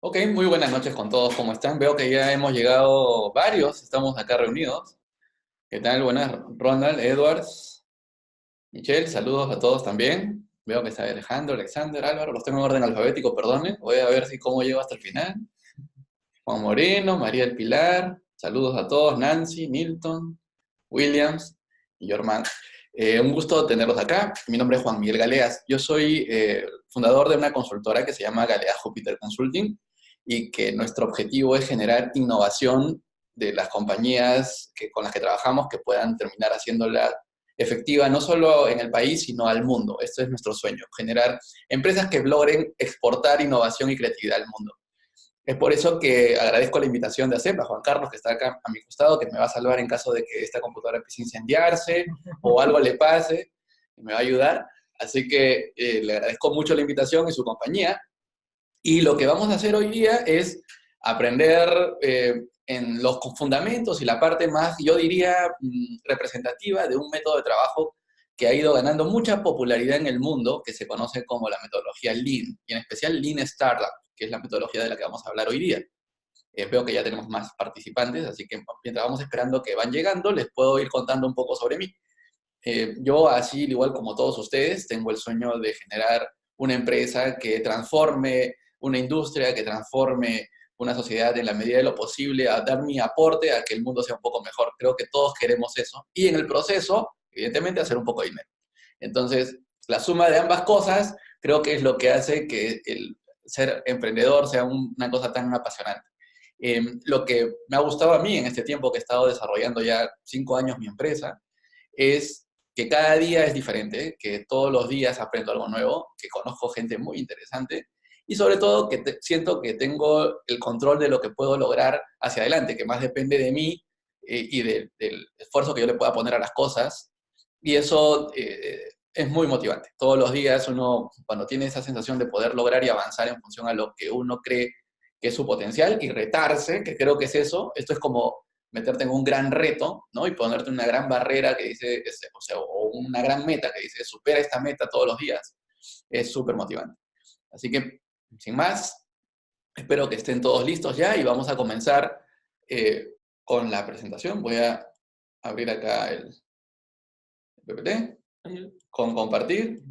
Ok, muy buenas noches con todos, ¿cómo están? Veo que ya hemos llegado varios, estamos acá reunidos. ¿Qué tal? Buenas, Ronald, Edwards, Michelle, saludos a todos también. Veo que está Alejandro, Alexander, Álvaro, los tengo en orden alfabético, perdonen. Voy a ver si cómo llego hasta el final. Juan Moreno, María del Pilar, saludos a todos, Nancy, Milton, Williams y Jorman. Un gusto tenerlos acá. Mi nombre es Juan Miguel Galeas. Yo soy fundador de una consultora que se llama Galeas Jupiter Consulting y que nuestro objetivo es generar innovación de las compañías con las que trabajamos que puedan terminar haciéndola efectiva no solo en el país, sino al mundo. Esto es nuestro sueño, generar empresas que logren exportar innovación y creatividad al mundo. Es por eso que agradezco la invitación de ACEP, a Juan Carlos, que está acá a mi costado, que me va a salvar en caso de que esta computadora empiece a incendiarse o algo le pase, y me va a ayudar. Así que le agradezco mucho la invitación y su compañía. Y lo que vamos a hacer hoy día es aprender en los fundamentos y la parte más, yo diría, representativa de un método de trabajo que ha ido ganando mucha popularidad en el mundo, que se conoce como la metodología Lean, y en especial Lean Startup, que es la metodología de la que vamos a hablar hoy día. Veo que ya tenemos más participantes, así que mientras vamos esperando que van llegando, les puedo ir contando un poco sobre mí. Yo, así, igual como todos ustedes, tengo el sueño de generar una empresa que transforme una industria, que transforme una sociedad en la medida de lo posible, a dar mi aporte a que el mundo sea un poco mejor. Creo que todos queremos eso. Y en el proceso, evidentemente, hacer un poco de dinero. Entonces, la suma de ambas cosas creo que es lo que hace que el ser emprendedor sea una cosa tan apasionante. Lo que me ha gustado a mí en este tiempo que he estado desarrollando ya 5 años mi empresa es que cada día es diferente, que todos los días aprendo algo nuevo, que conozco gente muy interesante y sobre todo que siento que tengo el control de lo que puedo lograr hacia adelante, que más depende de mí y del esfuerzo que yo le pueda poner a las cosas. Y eso es muy motivante. Todos los días uno, cuando tiene esa sensación de poder lograr y avanzar en función a lo que uno cree que es su potencial y retarse, que creo que es eso, esto es como meterte en un gran reto, ¿no? Y ponerte una gran barrera que dice, o sea, o una gran meta que dice, supera esta meta todos los días, es súper motivante. Así que, sin más, espero que estén todos listos ya y vamos a comenzar con la presentación. Voy a abrir acá el PPT con compartir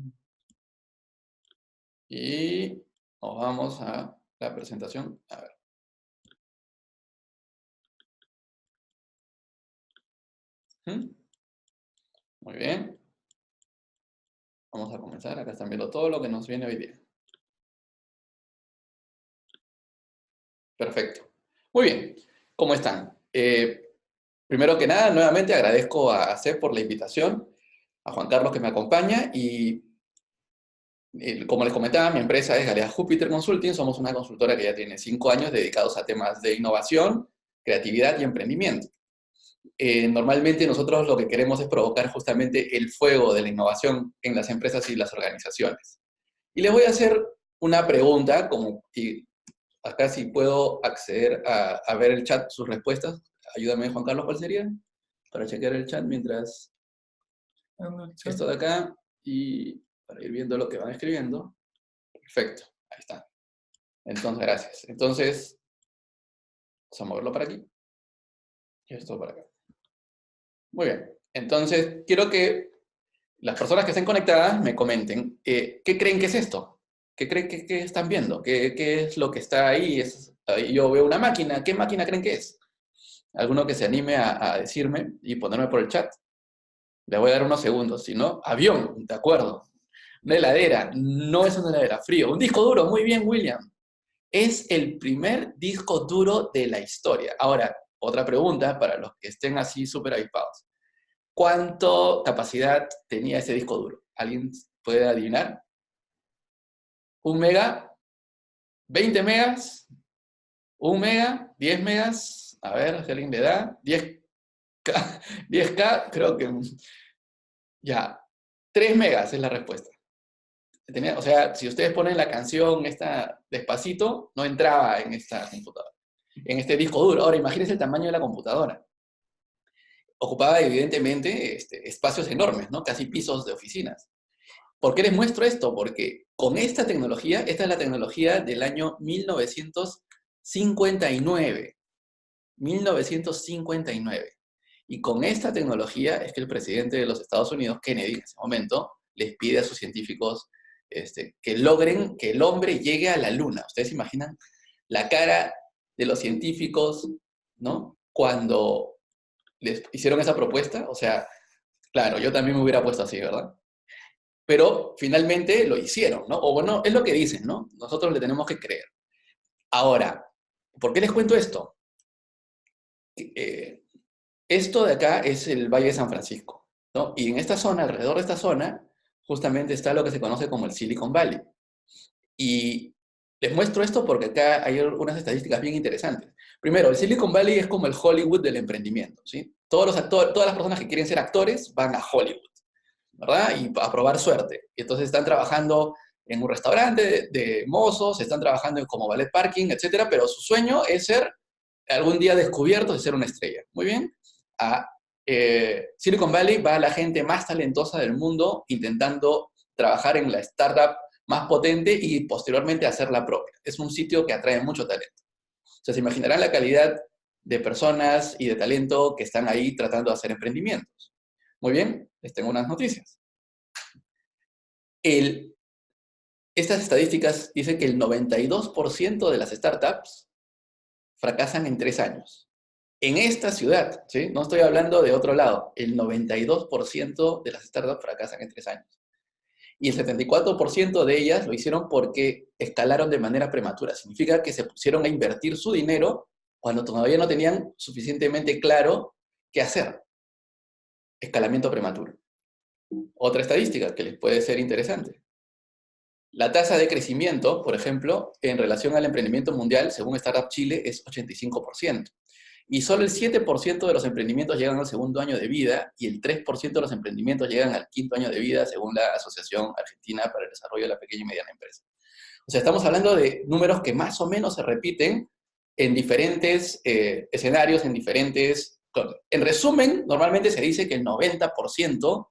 y nos vamos a la presentación. A ver. Muy bien. Vamos a comenzar. Acá están viendo todo lo que nos viene hoy día. Perfecto. Muy bien. ¿Cómo están? Primero que nada, nuevamente agradezco a CEP por la invitación, a Juan Carlos que me acompaña y como les comentaba, mi empresa es Galeas Jupiter Consulting. Somos una consultora que ya tiene 5 años dedicados a temas de innovación, creatividad y emprendimiento. Normalmente nosotros lo que queremos es provocar justamente el fuego de la innovación en las empresas y las organizaciones. Y les voy a hacer una pregunta, y acá si puedo acceder a ver el chat, sus respuestas. Ayúdame, Juan Carlos, ¿cuál sería? Para chequear el chat mientras esto de acá y para ir viendo lo que van escribiendo. Perfecto, ahí está. Entonces, gracias. Entonces, vamos a moverlo para aquí y esto para acá. Muy bien. Entonces, quiero que las personas que estén conectadas me comenten qué creen que es esto. ¿Qué creen que están viendo? ¿Qué es lo que está ahí? Ahí yo veo una máquina. ¿Qué máquina creen que es? ¿Alguno que se anime a decirme y ponerme por el chat? Le voy a dar unos segundos. Si no, avión, de acuerdo. Una heladera, no es una heladera, frío. Un disco duro, muy bien, William. Es el primer disco duro de la historia. Ahora, otra pregunta para los que estén así súper avispados. ¿Cuánto capacidad tenía ese disco duro? ¿Alguien puede adivinar? ¿Un mega? ¿20 megas? ¿Un mega? ¿10 megas? A ver, si alguien le da. 10K, 10K, creo que ya. 3 megas es la respuesta. O sea, si ustedes ponen la canción esta despacito, no entraba en esta computadora, en este disco duro. Ahora, imagínense el tamaño de la computadora. Ocupaba, evidentemente, espacios enormes, ¿no? Casi pisos de oficinas. ¿Por qué les muestro esto? Porque con esta tecnología, esta es la tecnología del año 1959. 1959. Y con esta tecnología es que el presidente de los Estados Unidos, Kennedy, en ese momento, les pide a sus científicos que logren que el hombre llegue a la luna. ¿Ustedes se imaginan la cara de los científicos, ¿no? Cuando les hicieron esa propuesta? O sea, claro, yo también me hubiera puesto así, ¿verdad? Pero finalmente lo hicieron, ¿no? O bueno, es lo que dicen, ¿no? Nosotros le tenemos que creer. Ahora, ¿por qué les cuento esto? Eh, Esto de acá es el Valle de San Francisco, ¿no? Y en esta zona, alrededor de esta zona, justamente está lo que se conoce como el Silicon Valley. Y les muestro esto porque acá hay unas estadísticas bien interesantes. Primero, el Silicon Valley es como el Hollywood del emprendimiento, ¿sí? Todos los actores, todas las personas que quieren ser actores van a Hollywood, ¿verdad? Y a probar suerte. Y entonces están trabajando en un restaurante de mozos, están trabajando como ballet parking, etcétera, pero su sueño es ser algún día descubiertos de ser una estrella. Muy bien. A Silicon Valley va la gente más talentosa del mundo intentando trabajar en la startup más potente y posteriormente hacer la propia. Es un sitio que atrae mucho talento. O sea, se imaginarán la calidad de personas y de talento que están ahí tratando de hacer emprendimientos. Muy bien, les tengo unas noticias. Estas estadísticas dicen que el 92% de las startups fracasan en 3 años. En esta ciudad, ¿sí? No estoy hablando de otro lado. El 92% de las startups fracasan en 3 años. Y el 74% de ellas lo hicieron porque escalaron de manera prematura. Significa que se pusieron a invertir su dinero cuando todavía no tenían suficientemente claro qué hacer. Escalamiento prematuro. Otra estadística que les puede ser interesante. La tasa de crecimiento, por ejemplo, en relación al emprendimiento mundial, según Startup Chile, es 85%. Y solo el 7% de los emprendimientos llegan al segundo año de vida y el 3% de los emprendimientos llegan al quinto año de vida, según la Asociación Argentina para el Desarrollo de la Pequeña y Mediana Empresa. O sea, estamos hablando de números que más o menos se repiten en diferentes escenarios, en diferentes... En resumen, normalmente se dice que el 90%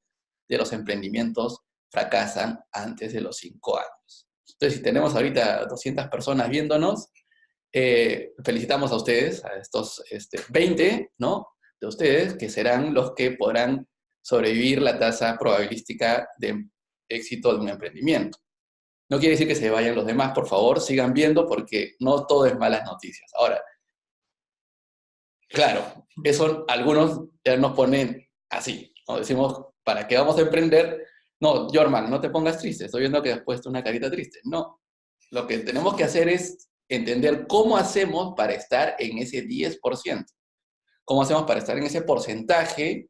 de los emprendimientos fracasan antes de los 5 años. Entonces, si tenemos ahorita 200 personas viéndonos, felicitamos a ustedes, a estos 20, ¿no? De ustedes, que serán los que podrán sobrevivir la tasa probabilística de éxito de un emprendimiento. No quiere decir que se vayan los demás, por favor, sigan viendo porque no todo es malas noticias. Ahora, claro, eso algunos ya nos ponen así, ¿no? Decimos, ¿para qué vamos a emprender? No, Jorman, no te pongas triste, estoy viendo que has puesto una carita triste. No, lo que tenemos que hacer es entender cómo hacemos para estar en ese 10%. ¿Cómo hacemos para estar en ese porcentaje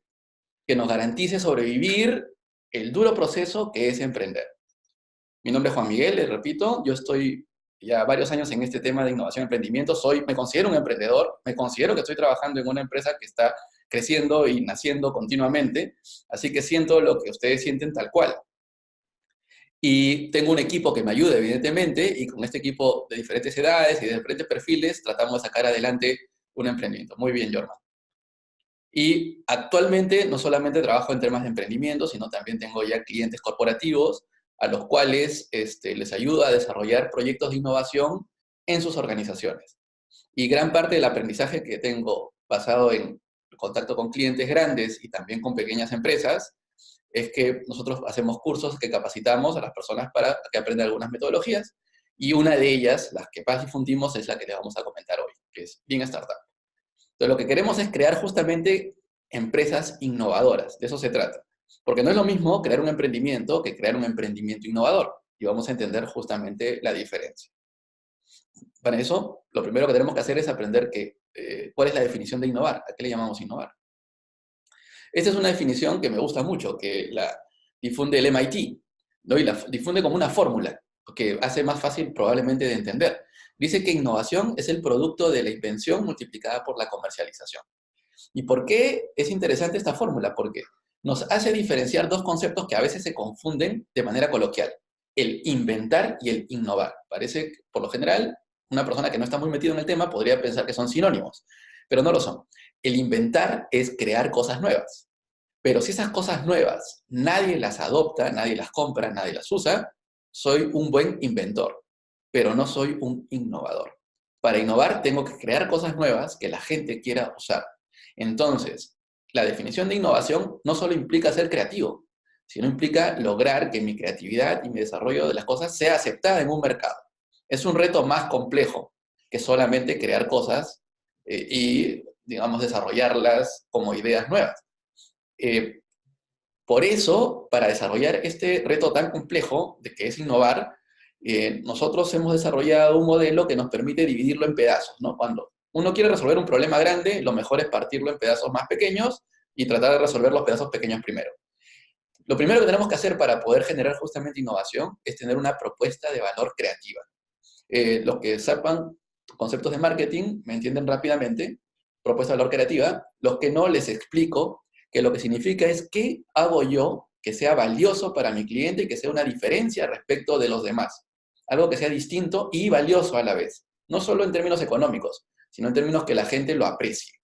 que nos garantice sobrevivir el duro proceso que es emprender? Mi nombre es Juan Miguel, les repito, yo estoy ya varios años en este tema de innovación y emprendimiento. Me considero un emprendedor, me considero que estoy trabajando en una empresa que está creciendo y naciendo continuamente, así que siento lo que ustedes sienten tal cual. Y tengo un equipo que me ayuda, evidentemente, y con este equipo de diferentes edades y de diferentes perfiles tratamos de sacar adelante un emprendimiento. Muy bien, Jorma. Y actualmente no solamente trabajo en temas de emprendimiento, sino también tengo ya clientes corporativos a los cuales les ayudo a desarrollar proyectos de innovación en sus organizaciones. Y gran parte del aprendizaje que tengo basado en contacto con clientes grandes y también con pequeñas empresas es que nosotros hacemos cursos que capacitamos a las personas para que aprendan algunas metodologías y una de ellas, las que más difundimos, es la que les vamos a comentar hoy, que es Being Startup. Entonces, lo que queremos es crear justamente empresas innovadoras, de eso se trata. Porque no es lo mismo crear un emprendimiento que crear un emprendimiento innovador. Y vamos a entender justamente la diferencia. Para eso, lo primero que tenemos que hacer es aprender cuál es la definición de innovar. ¿A qué le llamamos innovar? Esta es una definición que me gusta mucho, que la difunde el MIT, ¿no? Y la difunde como una fórmula, que hace más fácil probablemente de entender. Dice que innovación es el producto de la invención multiplicada por la comercialización. ¿Y por qué es interesante esta fórmula? Porque nos hace diferenciar dos conceptos que a veces se confunden de manera coloquial. El inventar y el innovar. Parece que, por lo general, una persona que no está muy metida en el tema podría pensar que son sinónimos, pero no lo son. El inventar es crear cosas nuevas. Pero si esas cosas nuevas nadie las adopta, nadie las compra, nadie las usa, soy un buen inventor, pero no soy un innovador. Para innovar tengo que crear cosas nuevas que la gente quiera usar. Entonces, la definición de innovación no solo implica ser creativo, sino implica lograr que mi creatividad y mi desarrollo de las cosas sea aceptada en un mercado. Es un reto más complejo que solamente crear cosas y, digamos, desarrollarlas como ideas nuevas. Eh, por eso, para desarrollar este reto tan complejo de que es innovar, nosotros hemos desarrollado un modelo que nos permite dividirlo en pedazos, ¿no? Cuando uno quiere resolver un problema grande, lo mejor es partirlo en pedazos más pequeños y tratar de resolver los pedazos pequeños primero. Lo primero que tenemos que hacer para poder generar justamente innovación es tener una propuesta de valor creativa. Los que sepan conceptos de marketing me entienden rápidamente, propuesta de valor creativa. Los que no, les explico que lo que significa es qué hago yo que sea valioso para mi cliente y que sea una diferencia respecto de los demás. Algo que sea distinto y valioso a la vez. No solo en términos económicos, sino en términos que la gente lo aprecie.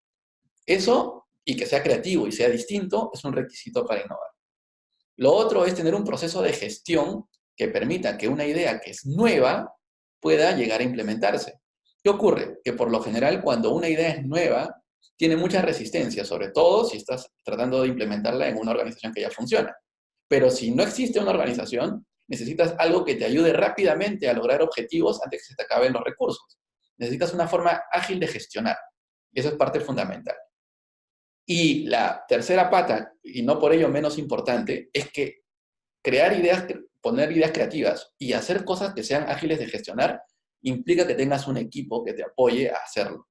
Eso, y que sea creativo y sea distinto, es un requisito para innovar. Lo otro es tener un proceso de gestión que permita que una idea que es nueva pueda llegar a implementarse. ¿Qué ocurre? Que por lo general cuando una idea es nueva, tiene mucha resistencia, sobre todo si estás tratando de implementarla en una organización que ya funciona. Pero si no existe una organización, necesitas algo que te ayude rápidamente a lograr objetivos antes que se te acaben los recursos. Necesitas una forma ágil de gestionar. Y eso es parte fundamental. Y la tercera pata, y no por ello menos importante, es que crear ideas, poner ideas creativas y hacer cosas que sean ágiles de gestionar implica que tengas un equipo que te apoye a hacerlo.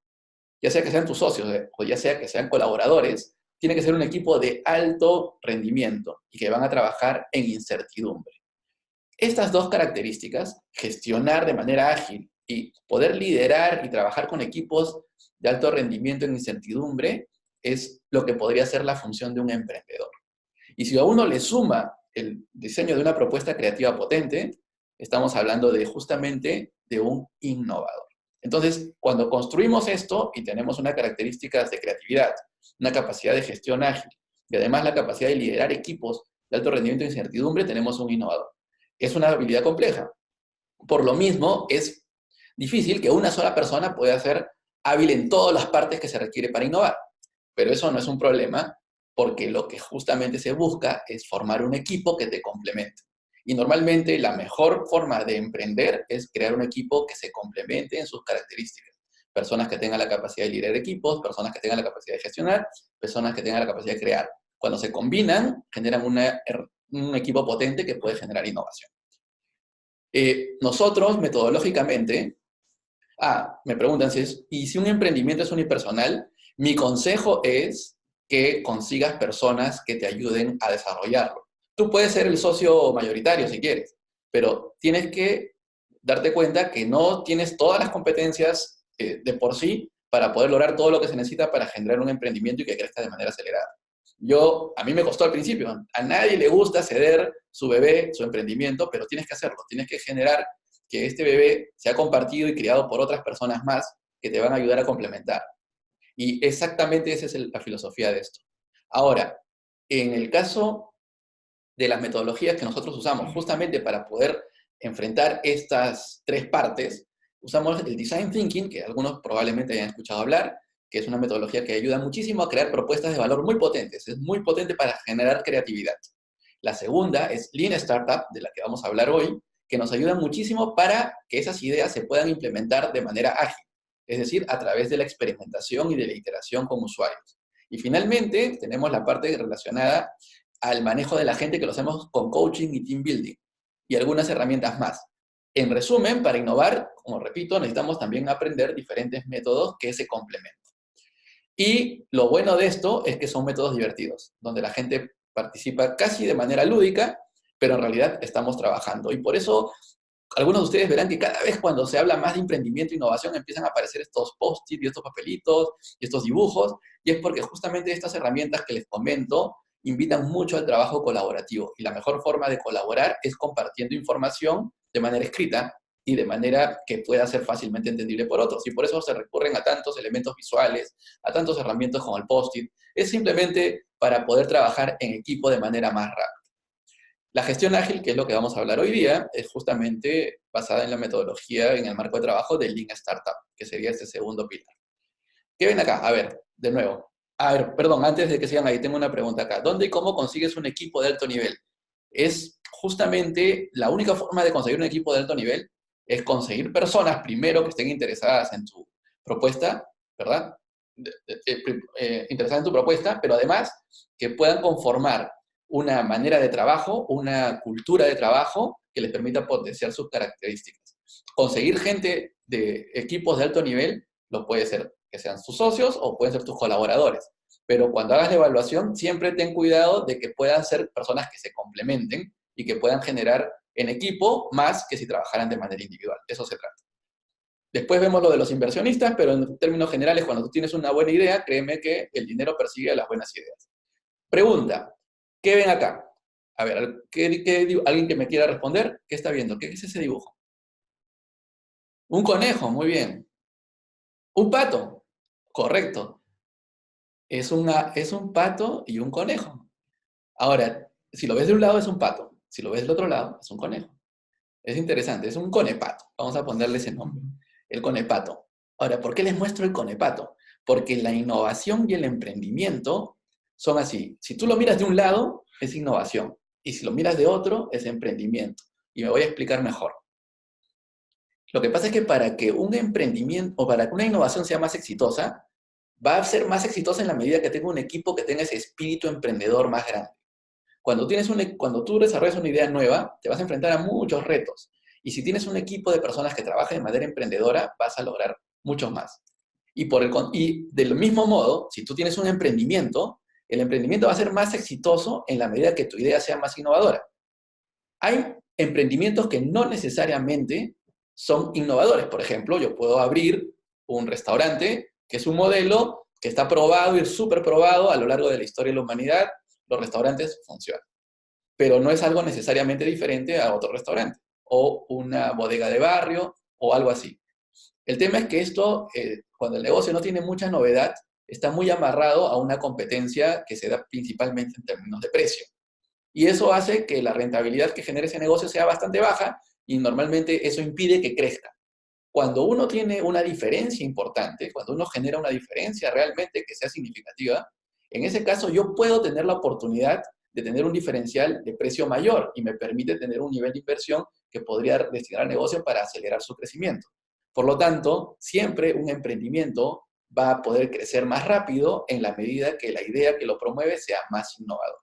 Ya sea que sean tus socios o ya sea que sean colaboradores, tiene que ser un equipo de alto rendimiento y que van a trabajar en incertidumbre. Estas dos características, gestionar de manera ágil y poder liderar y trabajar con equipos de alto rendimiento en incertidumbre, es lo que podría ser la función de un emprendedor. Y si a uno le suma el diseño de una propuesta creativa potente, estamos hablando de justamente de un innovador. Entonces, cuando construimos esto y tenemos unas características de creatividad, una capacidad de gestión ágil y además la capacidad de liderar equipos de alto rendimiento e incertidumbre, tenemos un innovador. Es una habilidad compleja. Por lo mismo, es difícil que una sola persona pueda ser hábil en todas las partes que se requiere para innovar. Pero eso no es un problema porque lo que justamente se busca es formar un equipo que te complemente. Y normalmente la mejor forma de emprender es crear un equipo que se complemente en sus características. Personas que tengan la capacidad de liderar equipos, personas que tengan la capacidad de gestionar, personas que tengan la capacidad de crear. Cuando se combinan, generan un equipo potente que puede generar innovación. Nosotros, metodológicamente, me preguntan ¿y si un emprendimiento es unipersonal? Mi consejo es que consigas personas que te ayuden a desarrollarlo. Tú puedes ser el socio mayoritario si quieres, pero tienes que darte cuenta que no tienes todas las competencias de por sí para poder lograr todo lo que se necesita para generar un emprendimiento y que crezca de manera acelerada. A mí me costó al principio, a nadie le gusta ceder su bebé, su emprendimiento, pero tienes que hacerlo, tienes que generar que este bebé sea compartido y criado por otras personas más que te van a ayudar a complementar. Y exactamente esa es la filosofía de esto. Ahora, en el caso de las metodologías que nosotros usamos justamente para poder enfrentar estas tres partes, usamos el Design Thinking, que algunos probablemente hayan escuchado hablar, que es una metodología que ayuda muchísimo a crear propuestas de valor muy potentes. Es muy potente para generar creatividad. La segunda es Lean Startup, de la que vamos a hablar hoy, que nos ayuda muchísimo para que esas ideas se puedan implementar de manera ágil, es decir, a través de la experimentación y de la iteración con usuarios. Y finalmente, tenemos la parte relacionada al manejo de la gente, que lo hacemos con coaching y team building, y algunas herramientas más. En resumen, para innovar, como repito, necesitamos también aprender diferentes métodos que se complementan. Y lo bueno de esto es que son métodos divertidos, donde la gente participa casi de manera lúdica, pero en realidad estamos trabajando. Y por eso algunos de ustedes verán que cada vez cuando se habla más de emprendimiento e innovación empiezan a aparecer estos post-it y estos papelitos y estos dibujos, y es porque justamente estas herramientas que les comento invitan mucho al trabajo colaborativo. Y la mejor forma de colaborar es compartiendo información de manera escrita y de manera que pueda ser fácilmente entendible por otros. Y por eso se recurren a tantos elementos visuales, a tantas herramientas como el post-it. Es simplemente para poder trabajar en equipo de manera más rápida. La gestión ágil, que es lo que vamos a hablar hoy día, es justamente basada en la metodología, en el marco de trabajo del Lean Startup, que sería este segundo pilar. ¿Qué ven acá? A ver, de nuevo. A ver, perdón, antes de que sigan ahí, tengo una pregunta acá. ¿Dónde y cómo consigues un equipo de alto nivel? Es justamente la única forma de conseguir un equipo de alto nivel es conseguir personas primero que estén interesadas en tu propuesta, ¿verdad? Interesadas en tu propuesta, pero además que puedan conformar una manera de trabajo, una cultura de trabajo que les permita potenciar sus características. Conseguir gente de equipos de alto nivel lo puede ser que sean tus socios o pueden ser tus colaboradores. Pero cuando hagas la evaluación, siempre ten cuidado de que puedan ser personas que se complementen y que puedan generar en equipo más que si trabajaran de manera individual. Eso se trata. Después vemos lo de los inversionistas, pero en términos generales, cuando tú tienes una buena idea, créeme que el dinero persigue las buenas ideas. Pregunta, ¿qué ven acá? A ver, ¿alguien que me quiera responder? ¿Qué está viendo? ¿Qué es ese dibujo? Un conejo, muy bien. Un pato, correcto. Es un pato y un conejo. Ahora, si lo ves de un lado es un pato, si lo ves del otro lado es un conejo. Es interesante, es un conepato. Vamos a ponerle ese nombre, el conepato. Ahora, ¿por qué les muestro el conepato? Porque la innovación y el emprendimiento son así. Si tú lo miras de un lado, es innovación. Y si lo miras de otro, es emprendimiento. Y me voy a explicar mejor. Lo que pasa es que para que un emprendimiento o para que una innovación sea más exitosa, va a ser más exitosa en la medida que tenga un equipo que tenga ese espíritu emprendedor más grande. Cuando tú desarrollas una idea nueva, te vas a enfrentar a muchos retos. Y si tienes un equipo de personas que trabajen de manera emprendedora, vas a lograr mucho más. Y del mismo modo, si tú tienes un emprendimiento, el emprendimiento va a ser más exitoso en la medida que tu idea sea más innovadora. Hay emprendimientos que no necesariamente son innovadores. Por ejemplo, yo puedo abrir un restaurante que es un modelo que está probado y súper probado a lo largo de la historia de la humanidad. Los restaurantes funcionan. Pero no es algo necesariamente diferente a otro restaurante o una bodega de barrio o algo así. El tema es que esto, cuando el negocio no tiene mucha novedad, está muy amarrado a una competencia que se da principalmente en términos de precio. Y eso hace que la rentabilidad que genere ese negocio sea bastante baja y normalmente eso impide que crezca. Cuando uno tiene una diferencia importante, cuando uno genera una diferencia realmente que sea significativa, en ese caso yo puedo tener la oportunidad de tener un diferencial de precio mayor y me permite tener un nivel de inversión que podría destinar al negocio para acelerar su crecimiento. Por lo tanto, siempre un emprendimiento va a poder crecer más rápido en la medida que la idea que lo promueve sea más innovadora.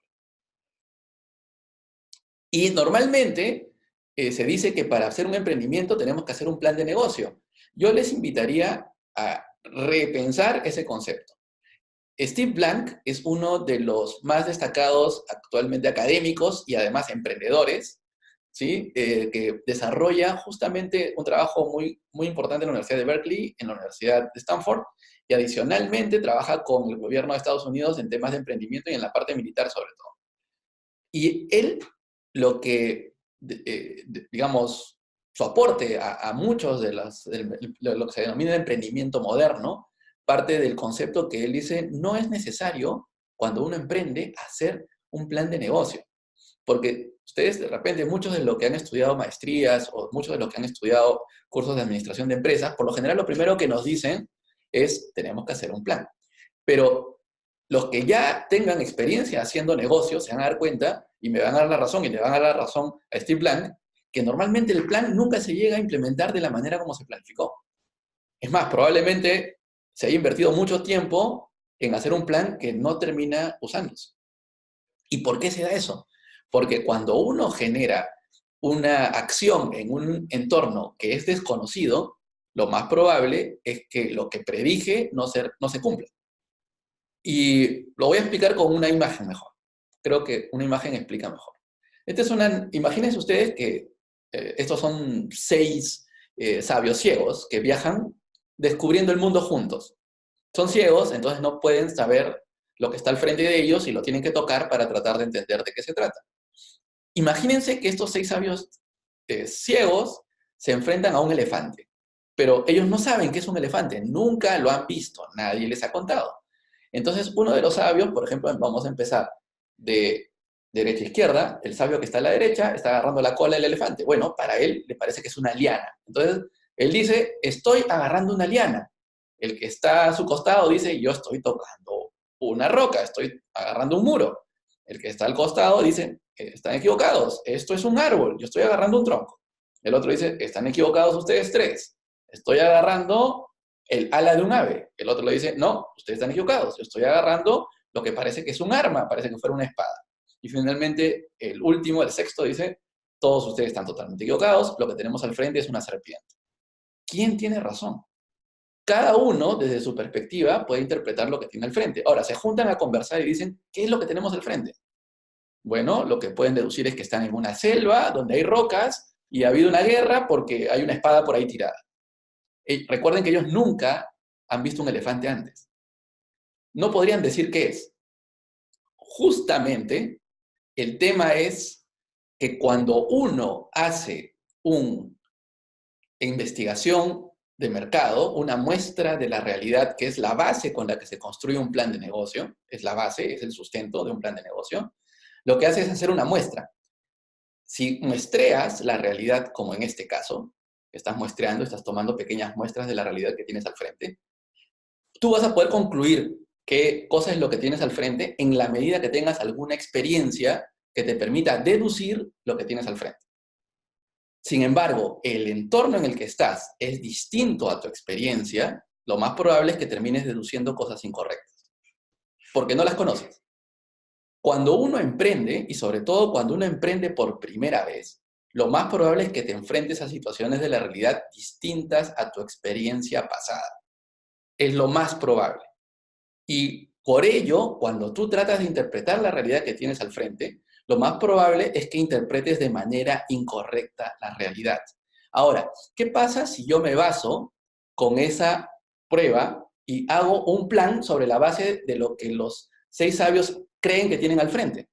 Y normalmente se dice que para hacer un emprendimiento tenemos que hacer un plan de negocio. Yo les invitaría a repensar ese concepto. Steve Blank es uno de los más destacados actualmente académicos y además emprendedores, ¿sí? Que desarrolla justamente un trabajo muy, muy importante en la Universidad de Berkeley, en la Universidad de Stanford, y adicionalmente trabaja con el gobierno de Estados Unidos en temas de emprendimiento y en la parte militar sobre todo. Y él, lo que, digamos, su aporte a muchos de lo que se denomina el emprendimiento moderno, parte del concepto que él dice, no es necesario, cuando uno emprende, hacer un plan de negocio. Porque ustedes, de repente, muchos de los que han estudiado maestrías o muchos de los que han estudiado cursos de administración de empresas, por lo general lo primero que nos dicen es, tenemos que hacer un plan. Pero los que ya tengan experiencia haciendo negocios se van a dar cuenta, y me van a dar la razón, y le van a dar la razón a Steve Blank, que normalmente el plan nunca se llega a implementar de la manera como se planificó. Es más, probablemente se haya invertido mucho tiempo en hacer un plan que no termina usándose. ¿Y por qué se da eso? Porque cuando uno genera una acción en un entorno que es desconocido, lo más probable es que lo que predije no se cumpla. Y lo voy a explicar con una imagen mejor. Creo que una imagen explica mejor. Imagínense ustedes que estos son 6 sabios ciegos que viajan descubriendo el mundo juntos. Son ciegos, entonces no pueden saber lo que está al frente de ellos y lo tienen que tocar para tratar de entender de qué se trata. Imagínense que estos 6 sabios ciegos se enfrentan a un elefante, pero ellos no saben qué es un elefante, nunca lo han visto, nadie les ha contado. Entonces, uno de los sabios, por ejemplo, vamos a empezar de derecha a izquierda, el sabio que está a la derecha está agarrando la cola del elefante. Bueno, para él le parece que es una liana. Entonces, él dice, estoy agarrando una liana. El que está a su costado dice, yo estoy tocando una roca, estoy agarrando un muro. El que está al costado dice, están equivocados, esto es un árbol, yo estoy agarrando un tronco. El otro dice, están equivocados ustedes tres, estoy agarrando el ala de un ave. El otro le dice, no, ustedes están equivocados, yo estoy agarrando lo que parece que es un arma, parece que fuera una espada. Y finalmente, el último, el sexto, dice, todos ustedes están totalmente equivocados, lo que tenemos al frente es una serpiente. ¿Quién tiene razón? Cada uno, desde su perspectiva, puede interpretar lo que tiene al frente. Ahora, se juntan a conversar y dicen, ¿qué es lo que tenemos al frente? Bueno, lo que pueden deducir es que están en una selva donde hay rocas y ha habido una guerra porque hay una espada por ahí tirada. Recuerden que ellos nunca han visto un elefante antes. No podrían decir qué es. Justamente, el tema es que cuando uno hace una investigación de mercado, una muestra de la realidad, que es la base con la que se construye un plan de negocio, es la base, es el sustento de un plan de negocio, lo que hace es hacer una muestra. Si muestreas la realidad, como en este caso, estás muestreando, estás tomando pequeñas muestras de la realidad que tienes al frente, tú vas a poder concluir qué cosa es lo que tienes al frente en la medida que tengas alguna experiencia que te permita deducir lo que tienes al frente. Sin embargo, el entorno en el que estás es distinto a tu experiencia, lo más probable es que termines deduciendo cosas incorrectas, porque no las conoces. Cuando uno emprende, y sobre todo cuando uno emprende por primera vez, lo más probable es que te enfrentes a situaciones de la realidad distintas a tu experiencia pasada. Es lo más probable. Y por ello, cuando tú tratas de interpretar la realidad que tienes al frente, lo más probable es que interpretes de manera incorrecta la realidad. Ahora, ¿qué pasa si yo me baso con esa prueba y hago un plan sobre la base de lo que los 6 sabios creen que tienen al frente?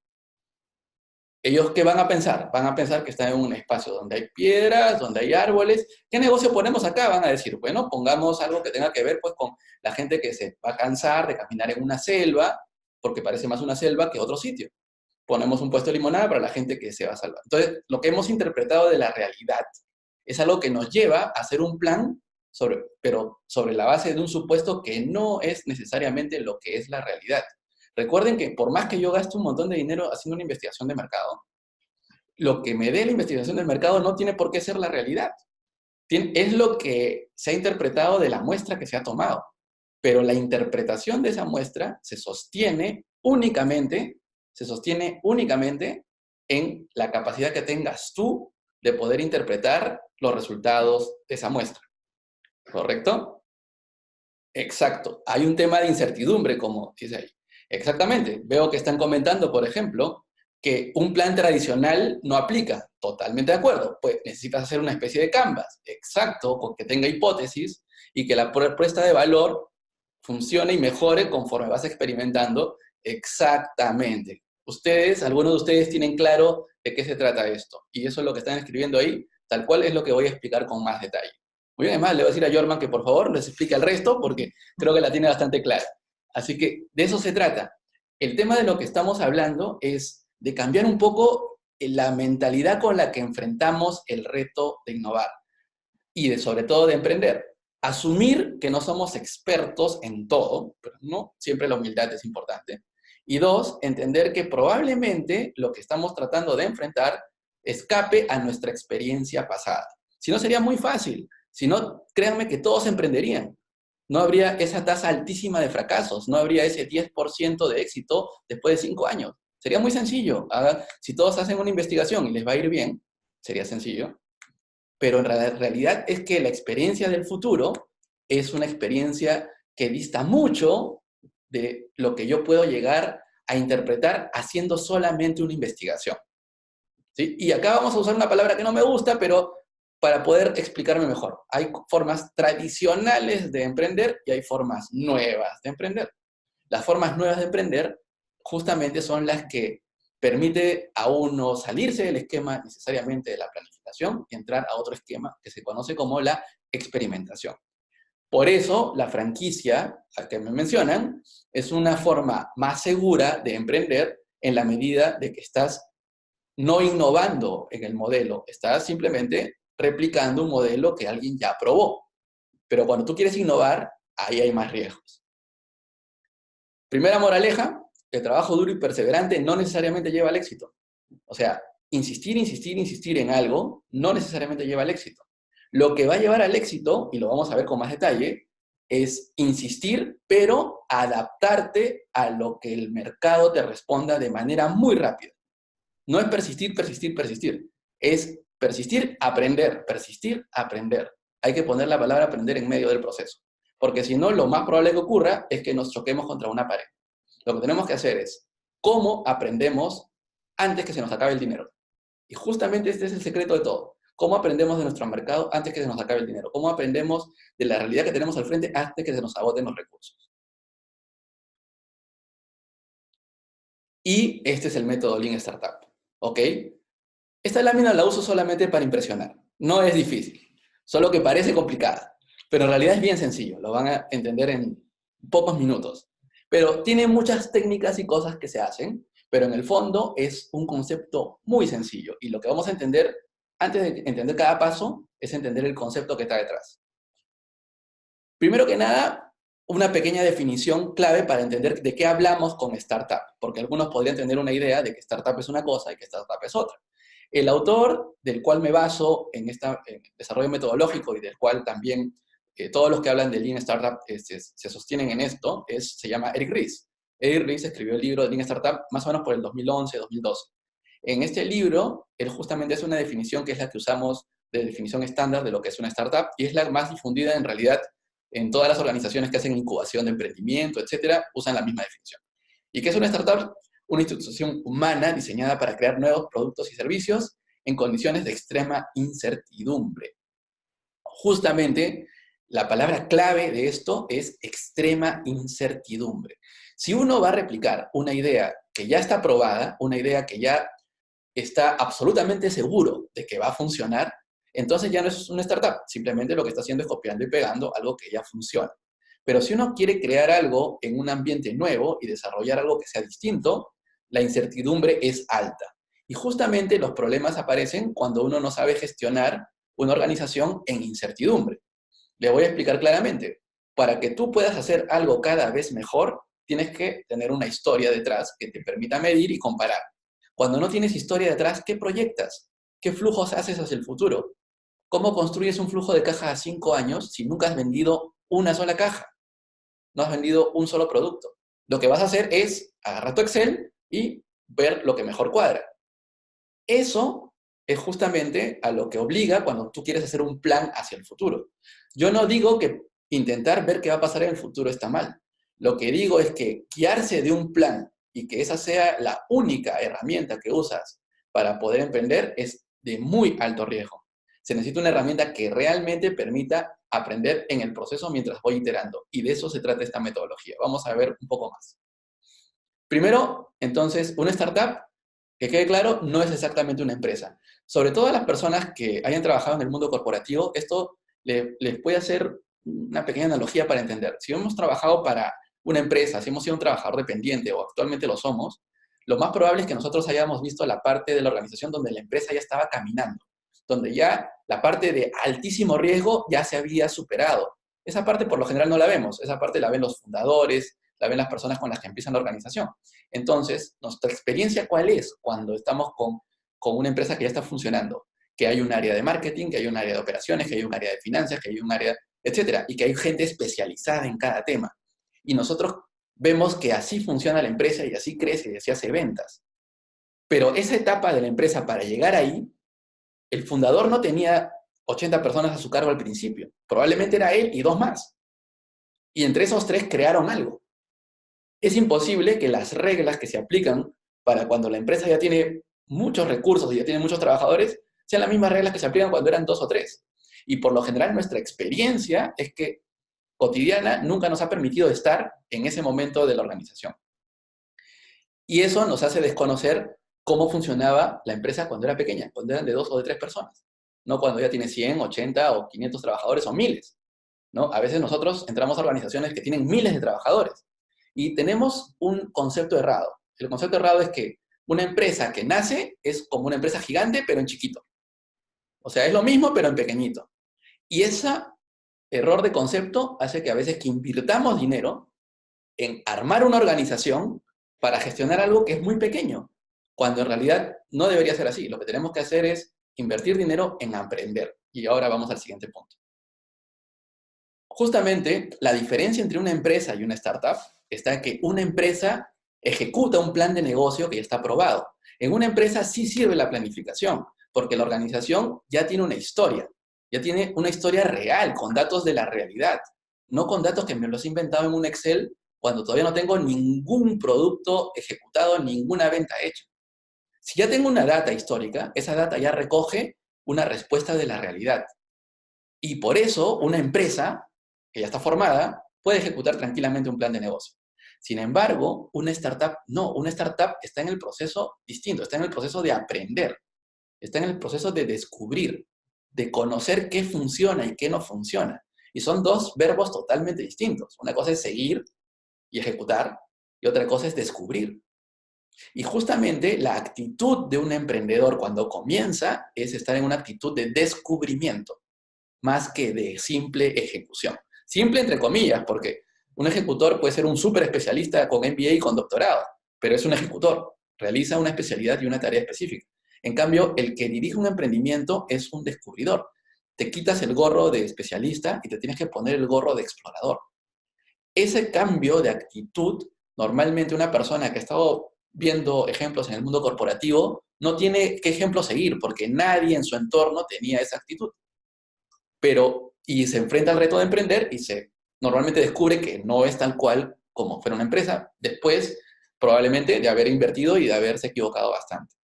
¿Ellos qué van a pensar? Van a pensar que están en un espacio donde hay piedras, donde hay árboles. ¿Qué negocio ponemos acá? Van a decir, bueno, pongamos algo que tenga que ver pues, con la gente que se va a cansar de caminar en una selva, porque parece más una selva que otro sitio. Ponemos un puesto de limonada para la gente que se va a salvar. Entonces, lo que hemos interpretado de la realidad es algo que nos lleva a hacer un plan, pero sobre la base de un supuesto que no es necesariamente lo que es la realidad. Recuerden que por más que yo gaste un montón de dinero haciendo una investigación de mercado, lo que me dé la investigación del mercado no tiene por qué ser la realidad. Es lo que se ha interpretado de la muestra que se ha tomado. Pero la interpretación de esa muestra se sostiene únicamente en la capacidad que tengas tú de poder interpretar los resultados de esa muestra. ¿Correcto? Exacto. Hay un tema de incertidumbre, como dice ahí. Exactamente. Veo que están comentando, por ejemplo, que un plan tradicional no aplica. Totalmente de acuerdo. Pues necesitas hacer una especie de canvas. Exacto, con que tenga hipótesis y que la propuesta de valor funcione y mejore conforme vas experimentando. Exactamente. Ustedes, algunos de ustedes tienen claro de qué se trata esto. Y eso es lo que están escribiendo ahí, tal cual es lo que voy a explicar con más detalle. Muy bien, además le voy a decir a Jorman que por favor les explique el resto porque creo que la tiene bastante clara. Así que de eso se trata. El tema de lo que estamos hablando es de cambiar un poco la mentalidad con la que enfrentamos el reto de innovar y sobre todo de emprender. Asumir que no somos expertos en todo, pero no, siempre la humildad es importante. Y 2, entender que probablemente lo que estamos tratando de enfrentar escape a nuestra experiencia pasada. Si no, sería muy fácil. Si no, créanme que todos emprenderían. No habría esa tasa altísima de fracasos, no habría ese 10% de éxito después de 5 años. Sería muy sencillo. Si todos hacen una investigación y les va a ir bien, sería sencillo. Pero en realidad es que la experiencia del futuro es una experiencia que dista mucho de lo que yo puedo llegar a interpretar haciendo solamente una investigación. ¿Sí? Y acá vamos a usar una palabra que no me gusta, pero para poder explicarme mejor. Hay formas tradicionales de emprender y hay formas nuevas de emprender. Las formas nuevas de emprender justamente son las que permite a uno salirse del esquema necesariamente de la planificación y entrar a otro esquema que se conoce como la experimentación. Por eso, la franquicia, a que me mencionan, es una forma más segura de emprender en la medida de que estás no innovando en el modelo, estás simplemente replicando un modelo que alguien ya probó. Pero cuando tú quieres innovar, ahí hay más riesgos. Primera moraleja, el trabajo duro y perseverante no necesariamente lleva al éxito. O sea, insistir, insistir, insistir en algo no necesariamente lleva al éxito. Lo que va a llevar al éxito, y lo vamos a ver con más detalle, es insistir, pero adaptarte a lo que el mercado te responda de manera muy rápida. No es persistir, persistir, persistir. Es persistir, aprender, persistir, aprender. Hay que poner la palabra aprender en medio del proceso. Porque si no, lo más probable que ocurra es que nos choquemos contra una pared. Lo que tenemos que hacer es, ¿cómo aprendemos antes que se nos acabe el dinero? Y justamente este es el secreto de todo. ¿Cómo aprendemos de nuestro mercado antes que se nos acabe el dinero? ¿Cómo aprendemos de la realidad que tenemos al frente antes que se nos agoten los recursos? Y este es el método Lean Startup. ¿Ok? Esta lámina la uso solamente para impresionar. No es difícil, solo que parece complicada. Pero en realidad es bien sencillo, lo van a entender en pocos minutos. Pero tiene muchas técnicas y cosas que se hacen, pero en el fondo es un concepto muy sencillo. Y lo que vamos a entender, antes de entender cada paso, es entender el concepto que está detrás. Primero que nada, una pequeña definición clave para entender de qué hablamos con startup, porque algunos podrían tener una idea de que startup es una cosa y que startup es otra. El autor del cual me baso en este desarrollo metodológico y del cual también todos los que hablan de Lean Startup se sostienen en esto, se llama Eric Ries. Eric Ries escribió el libro de Lean Startup más o menos por el 2011-2012. En este libro, él justamente hace una definición que es la que usamos de definición estándar de lo que es una startup y es la más difundida en realidad en todas las organizaciones que hacen incubación de emprendimiento, etcétera, usan la misma definición. ¿Y qué es una startup? Una institución humana diseñada para crear nuevos productos y servicios en condiciones de extrema incertidumbre. Justamente, la palabra clave de esto es extrema incertidumbre. Si uno va a replicar una idea que ya está probada, una idea que ya está absolutamente seguro de que va a funcionar, entonces ya no es una startup, simplemente lo que está haciendo es copiando y pegando algo que ya funciona. Pero si uno quiere crear algo en un ambiente nuevo y desarrollar algo que sea distinto, la incertidumbre es alta. Y justamente los problemas aparecen cuando uno no sabe gestionar una organización en incertidumbre. Le voy a explicar claramente. Para que tú puedas hacer algo cada vez mejor, tienes que tener una historia detrás que te permita medir y comparar. Cuando no tienes historia detrás, ¿qué proyectas? ¿Qué flujos haces hacia el futuro? ¿Cómo construyes un flujo de caja a 5 años si nunca has vendido una sola caja? No has vendido un solo producto. Lo que vas a hacer es agarrar tu Excel y ver lo que mejor cuadra. Eso es justamente a lo que obliga cuando tú quieres hacer un plan hacia el futuro. Yo no digo que intentar ver qué va a pasar en el futuro está mal. Lo que digo es que guiarse de un plan y que esa sea la única herramienta que usas para poder emprender es de muy alto riesgo. Se necesita una herramienta que realmente permita aprender en el proceso mientras voy iterando. Y de eso se trata esta metodología. Vamos a ver un poco más. Primero, entonces, una startup, que quede claro, no es exactamente una empresa. Sobre todo a las personas que hayan trabajado en el mundo corporativo, esto les puede hacer una pequeña analogía para entender. Si hemos trabajado para una empresa, si hemos sido un trabajador dependiente o actualmente lo somos, lo más probable es que nosotros hayamos visto la parte de la organización donde la empresa ya estaba caminando, donde ya la parte de altísimo riesgo ya se había superado. Esa parte por lo general no la vemos, esa parte la ven los fundadores, la ven las personas con las que empiezan la organización. Entonces, nuestra experiencia, ¿cuál es cuando estamos con una empresa que ya está funcionando? Que hay un área de marketing, que hay un área de operaciones, que hay un área de finanzas, que hay un área, etcétera, y que hay gente especializada en cada tema. Y nosotros vemos que así funciona la empresa y así crece y así hace ventas. Pero esa etapa de la empresa para llegar ahí, el fundador no tenía 80 personas a su cargo al principio. Probablemente era él y 2 más. Y entre esos 3 crearon algo. Es imposible que las reglas que se aplican para cuando la empresa ya tiene muchos recursos y ya tiene muchos trabajadores sean las mismas reglas que se aplican cuando eran 2 o 3. Y por lo general nuestra experiencia es que cotidiana nunca nos ha permitido estar en ese momento de la organización. Y eso nos hace desconocer cómo funcionaba la empresa cuando era pequeña, cuando eran de 2 o de 3 personas, no cuando ya tiene 100, 80 o 500 trabajadores o miles, ¿no? A veces nosotros entramos a organizaciones que tienen miles de trabajadores y tenemos un concepto errado. El concepto errado es que una empresa que nace es como una empresa gigante, pero en chiquito. O sea, es lo mismo, pero en pequeñito. Y ese error de concepto hace que a veces que invirtamos dinero en armar una organización para gestionar algo que es muy pequeño, cuando en realidad no debería ser así. Lo que tenemos que hacer es invertir dinero en aprender. Y ahora vamos al siguiente punto. Justamente la diferencia entre una empresa y una startup está en que una empresa ejecuta un plan de negocio que ya está aprobado. En una empresa sí sirve la planificación, porque la organización ya tiene una historia real, con datos de la realidad, no con datos que me los he inventado en un Excel cuando todavía no tengo ningún producto ejecutado, ninguna venta hecha. Si ya tengo una data histórica, esa data ya recoge una respuesta de la realidad. Y por eso una empresa que ya está formada puede ejecutar tranquilamente un plan de negocio. Sin embargo, una startup no, una startup está en el proceso distinto, está en el proceso de aprender, está en el proceso de descubrir, de conocer qué funciona y qué no funciona. Y son dos verbos totalmente distintos. Una cosa es seguir y ejecutar, y otra cosa es descubrir. Y justamente la actitud de un emprendedor cuando comienza es estar en una actitud de descubrimiento, más que de simple ejecución. Simple entre comillas, porque un ejecutor puede ser un súper especialista con MBA y con doctorado, pero es un ejecutor, realiza una especialidad y una tarea específica. En cambio, el que dirige un emprendimiento es un descubridor. Te quitas el gorro de especialista y te tienes que poner el gorro de explorador. Ese cambio de actitud, normalmente una persona que ha estado viendo ejemplos en el mundo corporativo no tiene qué ejemplo seguir, porque nadie en su entorno tenía esa actitud. Y se enfrenta al reto de emprender y normalmente descubre que no es tal cual como fuera una empresa, después probablemente de haber invertido y de haberse equivocado bastante.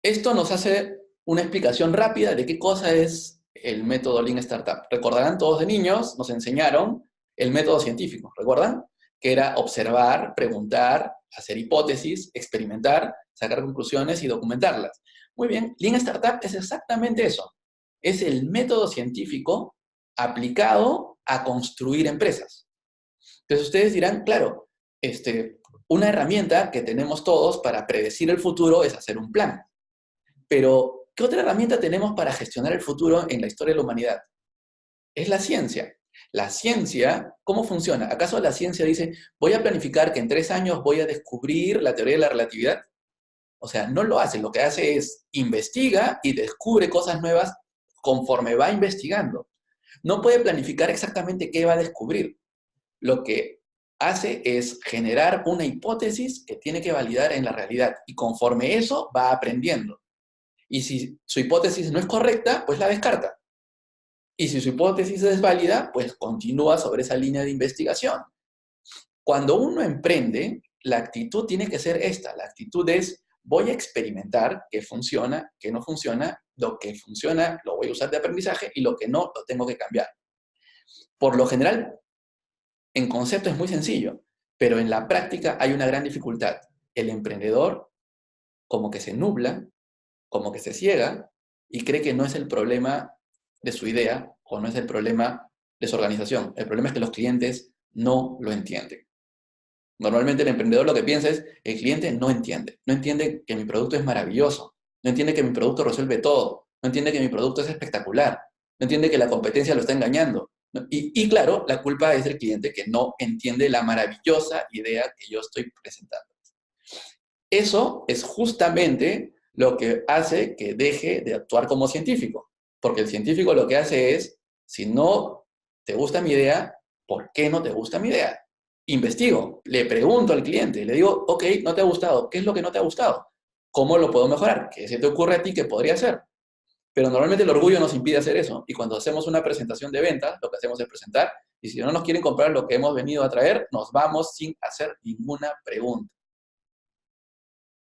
Esto nos hace una explicación rápida de qué cosa es el método Lean Startup. Recordarán todos de niños, nos enseñaron el método científico, ¿recuerdan? Que era observar, preguntar, hacer hipótesis, experimentar, sacar conclusiones y documentarlas. Muy bien, Lean Startup es exactamente eso. Es el método científico aplicado a construir empresas. Entonces ustedes dirán, claro, una herramienta que tenemos todos para predecir el futuro es hacer un plan. Pero, ¿qué otra herramienta tenemos para gestionar el futuro en la historia de la humanidad? Es la ciencia. La ciencia, ¿cómo funciona? ¿Acaso la ciencia dice, voy a planificar que en 3 años voy a descubrir la teoría de la relatividad? O sea, no lo hace. Lo que hace es investiga y descubre cosas nuevas conforme va investigando. No puede planificar exactamente qué va a descubrir. Lo que hace es generar una hipótesis que tiene que validar en la realidad y conforme eso va aprendiendo. Y si su hipótesis no es correcta, pues la descarta. Y si su hipótesis es válida, pues continúa sobre esa línea de investigación. Cuando uno emprende, la actitud tiene que ser esta. La actitud es, voy a experimentar qué funciona, qué no funciona, lo que funciona lo voy a usar de aprendizaje y lo que no lo tengo que cambiar. Por lo general, en concepto es muy sencillo, pero en la práctica hay una gran dificultad. El emprendedor como que se nubla, como que se ciega y cree que no es el problema de su idea o no es el problema de su organización. El problema es que los clientes no lo entienden. Normalmente el emprendedor lo que piensa es, el cliente no entiende que mi producto es maravilloso, no entiende que mi producto resuelve todo, no entiende que mi producto es espectacular, no entiende que la competencia lo está engañando. ¿No? Y claro, la culpa es del cliente que no entiende la maravillosa idea que yo estoy presentando. Eso es justamente lo que hace que deje de actuar como científico. Porque el científico lo que hace es, si no te gusta mi idea, ¿por qué no te gusta mi idea? Investigo, le pregunto al cliente, le digo, ok, no te ha gustado, ¿qué es lo que no te ha gustado? ¿Cómo lo puedo mejorar? ¿Qué se te ocurre a ti que podría hacer? Pero normalmente el orgullo nos impide hacer eso. Y cuando hacemos una presentación de ventas, lo que hacemos es presentar, y si no nos quieren comprar lo que hemos venido a traer, nos vamos sin hacer ninguna pregunta.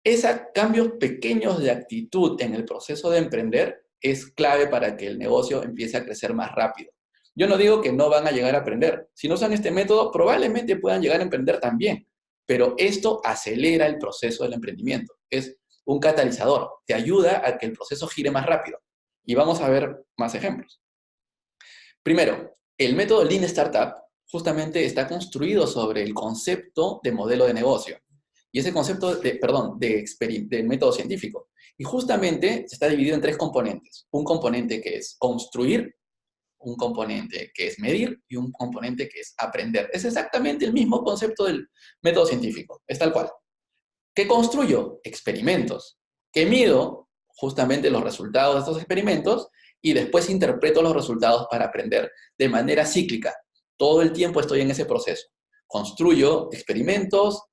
Esos cambios pequeños de actitud en el proceso de emprender es clave para que el negocio empiece a crecer más rápido. Yo no digo que no van a llegar a aprender. Si no usan este método, probablemente puedan llegar a emprender también. pero esto acelera el proceso del emprendimiento. Es un catalizador, te ayuda a que el proceso gire más rápido. Y vamos a ver más ejemplos. Primero, el método Lean Startup justamente está construido sobre el concepto de modelo de negocio. Y ese concepto de método científico. Y justamente se está dividido en tres componentes. Un componente que es construir, un componente que es medir y un componente que es aprender. Es exactamente el mismo concepto del método científico. Es tal cual. ¿Qué construyo? Experimentos. ¿Qué mido? Justamente los resultados de estos experimentos y después interpreto los resultados para aprender de manera cíclica. Todo el tiempo estoy en ese proceso. Construyo experimentos,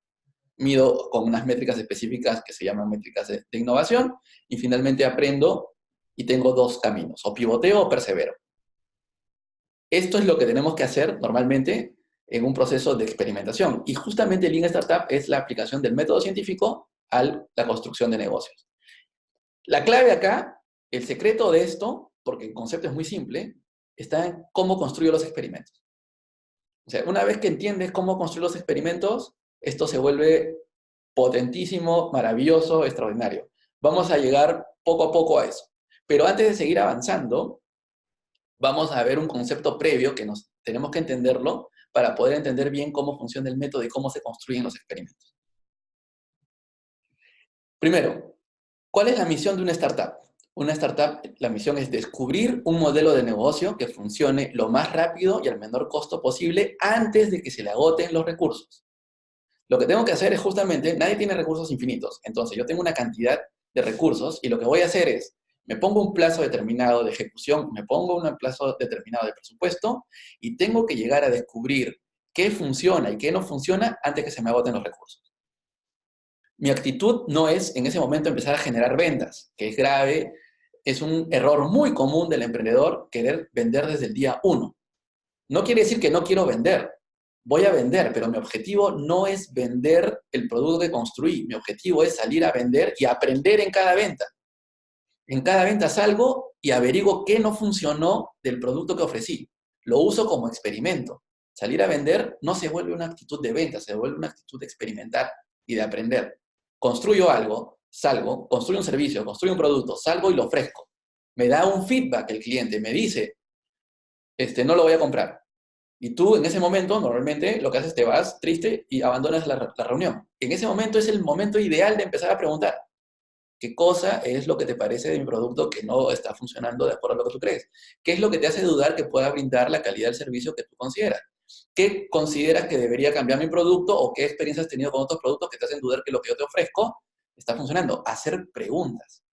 mido con unas métricas específicas que se llaman métricas de innovación y finalmente aprendo y tengo dos caminos, o pivoteo o persevero. Esto es lo que tenemos que hacer normalmente en un proceso de experimentación. Y justamente Lean Startup es la aplicación del método científico a la construcción de negocios. La clave acá, el secreto de esto, porque el concepto es muy simple, está en cómo construyo los experimentos. O sea, una vez que entiendes cómo construir los experimentos, esto se vuelve potentísimo, maravilloso, extraordinario. Vamos a llegar poco a poco a eso. Pero antes de seguir avanzando, vamos a ver un concepto previo que nos tenemos que entenderlo para poder entender bien cómo funciona el método y cómo se construyen los experimentos. Primero, ¿cuál es la misión de una startup? Una startup, la misión es descubrir un modelo de negocio que funcione lo más rápido y al menor costo posible antes de que se le agoten los recursos. Lo que tengo que hacer es justamente, nadie tiene recursos infinitos, entonces yo tengo una cantidad de recursos y lo que voy a hacer es, me pongo un plazo determinado de ejecución, me pongo un plazo determinado de presupuesto y tengo que llegar a descubrir qué funciona y qué no funciona antes que se me agoten los recursos. Mi actitud no es en ese momento empezar a generar ventas, que es grave, es un error muy común del emprendedor querer vender desde el día uno. No quiere decir que no quiero vender, voy a vender, pero mi objetivo no es vender el producto que construí, mi objetivo es salir a vender y aprender en cada venta. En cada venta salgo y averiguo qué no funcionó del producto que ofrecí. Lo uso como experimento. Salir a vender no se vuelve una actitud de venta, se vuelve una actitud de experimentar y de aprender. Construyo algo, salgo, construyo un servicio, construyo un producto, salgo y lo ofrezco. Me da un feedback el cliente, me dice, no lo voy a comprar. Y tú en ese momento, normalmente, lo que haces, te vas triste y abandonas la reunión. En ese momento es el momento ideal de empezar a preguntar, ¿qué cosa es lo que te parece de mi producto que no está funcionando de acuerdo a lo que tú crees? ¿Qué es lo que te hace dudar que pueda brindar la calidad del servicio que tú consideras? ¿Qué consideras que debería cambiar mi producto o qué experiencias has tenido con otros productos que te hacen dudar que lo que yo te ofrezco está funcionando? Hacer preguntas.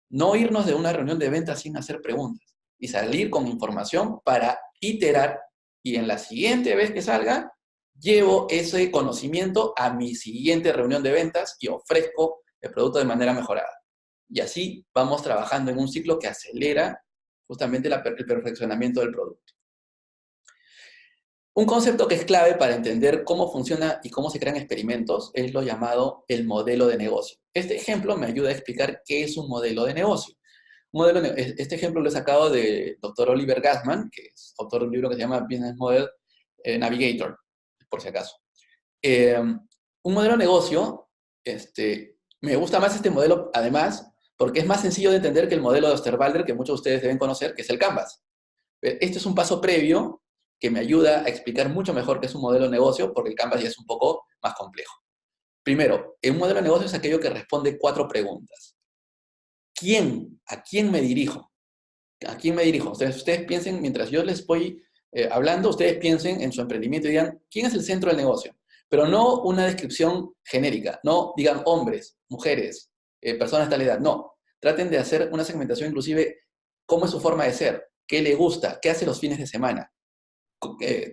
No irnos de una reunión de ventas sin hacer preguntas y salir con información para iterar y en la siguiente vez que salga, llevo ese conocimiento a mi siguiente reunión de ventas y ofrezco el producto de manera mejorada. Y así vamos trabajando en un ciclo que acelera justamente el perfeccionamiento del producto. Un concepto que es clave para entender cómo funciona y cómo se crean experimentos es lo llamado el modelo de negocio. Este ejemplo me ayuda a explicar qué es un modelo de negocio. Este ejemplo lo he sacado del Dr. Oliver Gassman, que es autor de un libro que se llama Business Model Navigator, por si acaso. Un modelo de negocio, me gusta más este modelo, además, porque es más sencillo de entender que el modelo de Osterwalder, que muchos de ustedes deben conocer, que es el Canvas. Este es un paso previo que me ayuda a explicar mucho mejor qué es un modelo de negocio, porque el Canvas ya es un poco más complejo. Primero, un modelo de negocio es aquello que responde 4 preguntas. ¿Quién? ¿A quién me dirijo? ¿A quién me dirijo? Ustedes piensen, mientras yo les voy hablando, ustedes piensen en su emprendimiento y digan, ¿quién es el centro del negocio? Pero no una descripción genérica, no digan hombres, mujeres, personas de tal edad, no. Traten de hacer una segmentación inclusive, cómo es su forma de ser, qué le gusta, qué hace los fines de semana.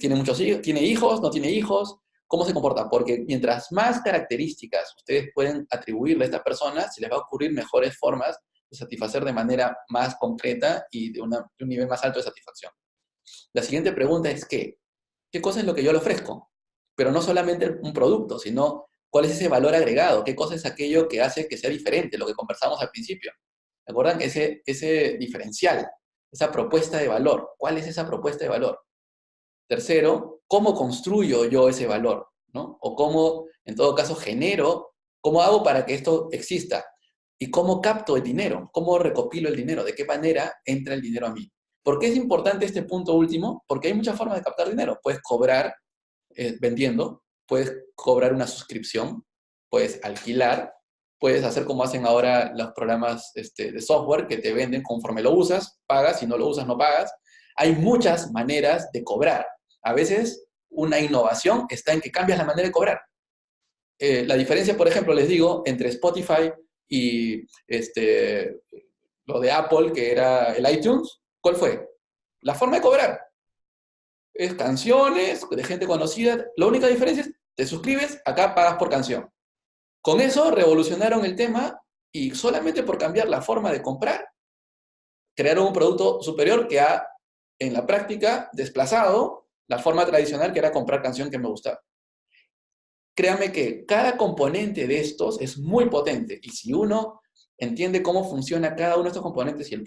¿Tiene muchos hijos? ¿Tiene hijos? ¿No tiene hijos? ¿Cómo se comporta? Porque mientras más características ustedes pueden atribuirle a esta persona, se les va a ocurrir mejores formas de satisfacer de manera más concreta y de un nivel más alto de satisfacción. La siguiente pregunta es ¿qué cosa es lo que yo le ofrezco? Pero no solamente un producto, sino cuál es ese valor agregado, qué cosa es aquello que hace que sea diferente, lo que conversamos al principio. ¿Se acuerdan? Ese diferencial, esa propuesta de valor. ¿Cuál es esa propuesta de valor? Tercero, ¿cómo construyo yo ese valor? ¿No? O cómo En todo caso, genero, ¿cómo hago para que esto exista? ¿Y cómo capto el dinero? ¿Cómo recopilo el dinero? ¿De qué manera entra el dinero a mí? ¿Por qué es importante este punto último? Porque hay muchas formas de captar dinero. Puedes cobrar vendiendo, puedes cobrar una suscripción, puedes alquilar, puedes hacer como hacen ahora los programas de software que te venden conforme lo usas, pagas, si no lo usas no pagas. Hay muchas maneras de cobrar. A veces una innovación está en que cambias la manera de cobrar. La diferencia, por ejemplo, les digo, entre Spotify y lo de Apple, que era el iTunes, ¿cuál fue? La forma de cobrar. Es canciones de gente conocida. La única diferencia es, te suscribes, acá pagas por canción. Con eso revolucionaron el tema y solamente por cambiar la forma de comprar, crearon un producto superior que ha, en la práctica, desplazado la forma tradicional que era comprar canción que me gustaba. Créame que cada componente de estos es muy potente y si uno entiende cómo funciona cada uno de estos componentes y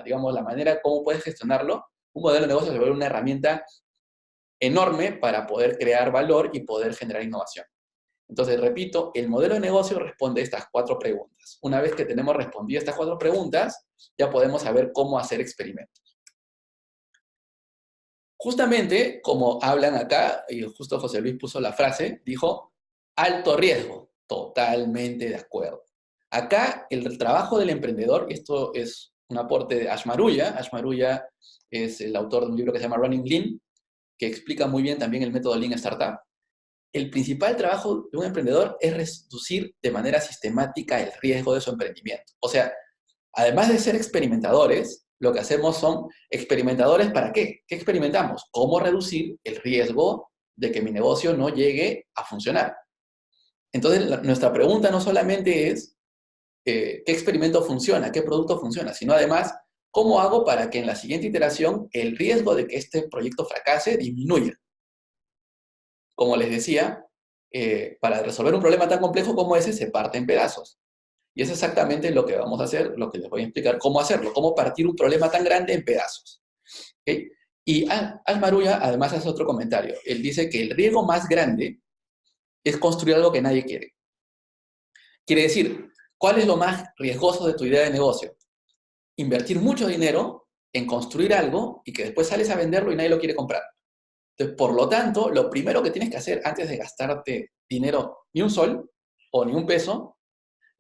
digamos, la manera como puedes gestionarlo, un modelo de negocio se vuelve una herramienta enorme para poder crear valor y poder generar innovación. Entonces, repito, el modelo de negocio responde a estas 4 preguntas. Una vez que tenemos respondidas estas 4 preguntas, ya podemos saber cómo hacer experimentos. Justamente, como hablan acá, y justo José Luis puso la frase, dijo, alto riesgo. Totalmente de acuerdo. Acá, el trabajo del emprendedor, y esto es un aporte de Ash Maurya. Ash Maurya es el autor de un libro que se llama Running Lean, que explica muy bien también el método Lean Startup. El principal trabajo de un emprendedor es reducir de manera sistemática el riesgo de su emprendimiento. O sea, además de ser experimentadores, lo que hacemos son experimentadores ¿para qué? ¿Qué experimentamos? ¿Cómo reducir el riesgo de que mi negocio no llegue a funcionar? Entonces, nuestra pregunta no solamente es qué experimento funciona, qué producto funciona, sino además, ¿cómo hago para que en la siguiente iteración el riesgo de que este proyecto fracase disminuya? Como les decía, para resolver un problema tan complejo como ese se parte en pedazos. Y es exactamente lo que vamos a hacer, lo que les voy a explicar cómo hacerlo, cómo partir un problema tan grande en pedazos. ¿Okay? Y Al Maruya además hace otro comentario. Él dice que el riesgo más grande es construir algo que nadie quiere. Quiere decir, ¿cuál es lo más riesgoso de tu idea de negocio? Invertir mucho dinero en construir algo y que después sales a venderlo y nadie lo quiere comprar. Entonces, por lo tanto, lo primero que tienes que hacer antes de gastarte dinero, ni un sol o ni un peso,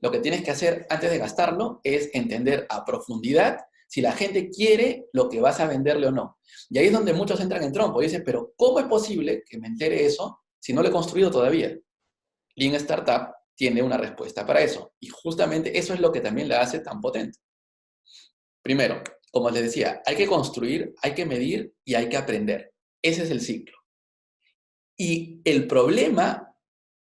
lo que tienes que hacer antes de gastarlo es entender a profundidad si la gente quiere lo que vas a venderle o no. Y ahí es donde muchos entran en trompo y dicen, pero ¿cómo es posible que me entere eso si no lo he construido todavía? Lean Startup tiene una respuesta para eso. Y justamente eso es lo que también la hace tan potente. Primero, como les decía, hay que construir, hay que medir y hay que aprender. Ese es el ciclo. Y el problema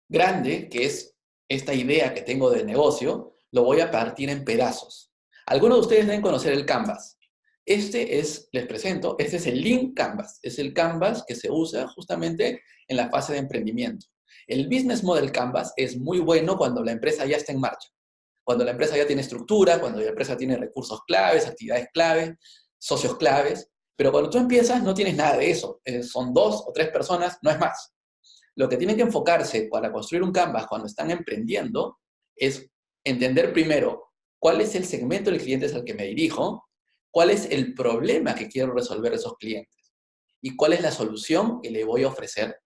grande, que es esta idea que tengo de negocio, lo voy a partir en pedazos. Algunos de ustedes deben conocer el Canvas. Les presento, este es el Lean Canvas. Es el Canvas que se usa justamente en la fase de emprendimiento. El Business Model Canvas es muy bueno cuando la empresa ya está en marcha. Cuando la empresa ya tiene estructura, cuando la empresa tiene recursos claves, actividades claves, socios claves. Pero cuando tú empiezas no tienes nada de eso. Son 2 o 3 personas, no es más. Lo que tienen que enfocarse para construir un Canvas cuando están emprendiendo es entender primero cuál es el segmento de clientes al que me dirijo, cuál es el problema que quiero resolver esos clientes y cuál es la solución que le voy a ofrecer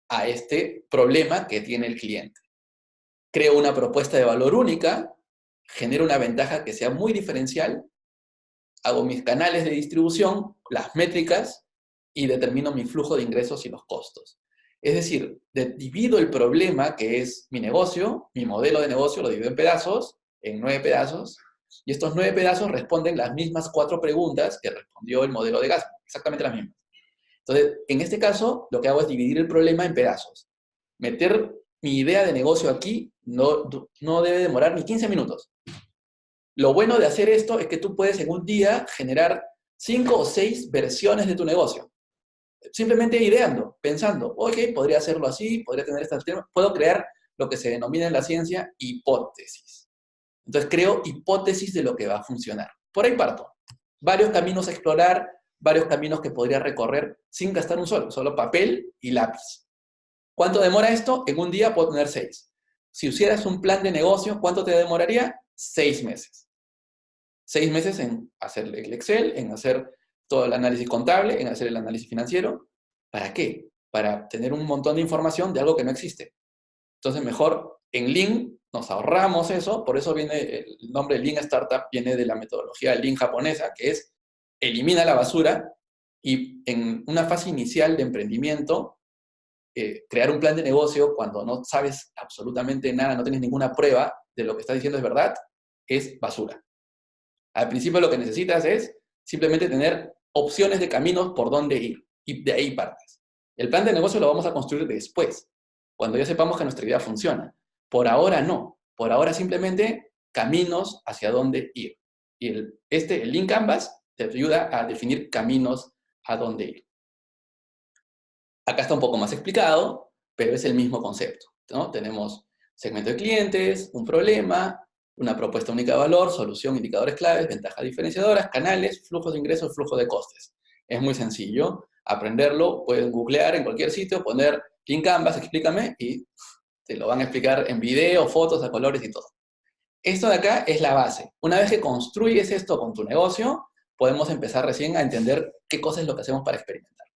a este problema que tiene el cliente. Creo una propuesta de valor única, genero una ventaja que sea muy diferencial, hago mis canales de distribución, las métricas y determino mi flujo de ingresos y los costos. Es decir, divido el problema que es mi negocio, mi modelo de negocio, lo divido en pedazos, en 9 pedazos, y estos 9 pedazos responden las mismas 4 preguntas que respondió el modelo de Gatsby, exactamente las mismas. Entonces, en este caso, lo que hago es dividir el problema en pedazos. Meter mi idea de negocio aquí no debe demorar ni 15 minutos. Lo bueno de hacer esto es que tú puedes en un día generar 5 o 6 versiones de tu negocio. Simplemente ideando, pensando, ok, podría hacerlo así, podría tener estas temas, puedo crear lo que se denomina en la ciencia hipótesis. Entonces creo hipótesis de lo que va a funcionar. Por ahí parto. Varios caminos a explorar, varios caminos que podría recorrer sin gastar un solo papel y lápiz. ¿Cuánto demora esto? En un día puedo tener 6. Si hicieras un plan de negocio, ¿cuánto te demoraría? 6 meses. 6 meses en hacer el Excel, en hacer todo el análisis contable, en hacer el análisis financiero. ¿Para qué? Para tener un montón de información de algo que no existe. Entonces, mejor en Lean nos ahorramos eso, por eso viene el nombre Lean Startup, viene de la metodología Lean japonesa, que es elimina la basura y en una fase inicial de emprendimiento, crear un plan de negocio cuando no sabes absolutamente nada, no tienes ninguna prueba de lo que estás diciendo es verdad, es basura. Al principio lo que necesitas es simplemente tener opciones de caminos por dónde ir, y de ahí partes. El plan de negocio lo vamos a construir después, cuando ya sepamos que nuestra idea funciona. Por ahora no, por ahora simplemente caminos hacia dónde ir. Y el Lean Canvas te ayuda a definir caminos a dónde ir. Acá está un poco más explicado, pero es el mismo concepto, ¿no? Tenemos segmento de clientes, un problema, una propuesta única de valor, solución, indicadores claves, ventajas diferenciadoras, canales, flujos de ingresos, flujo de costes. Es muy sencillo aprenderlo, pueden googlear en cualquier sitio, poner Lean Canvas, explícame, y te lo van a explicar en video, fotos, a colores y todo. Esto de acá es la base. Una vez que construyes esto con tu negocio, podemos empezar recién a entender qué cosa es lo que hacemos para experimentar.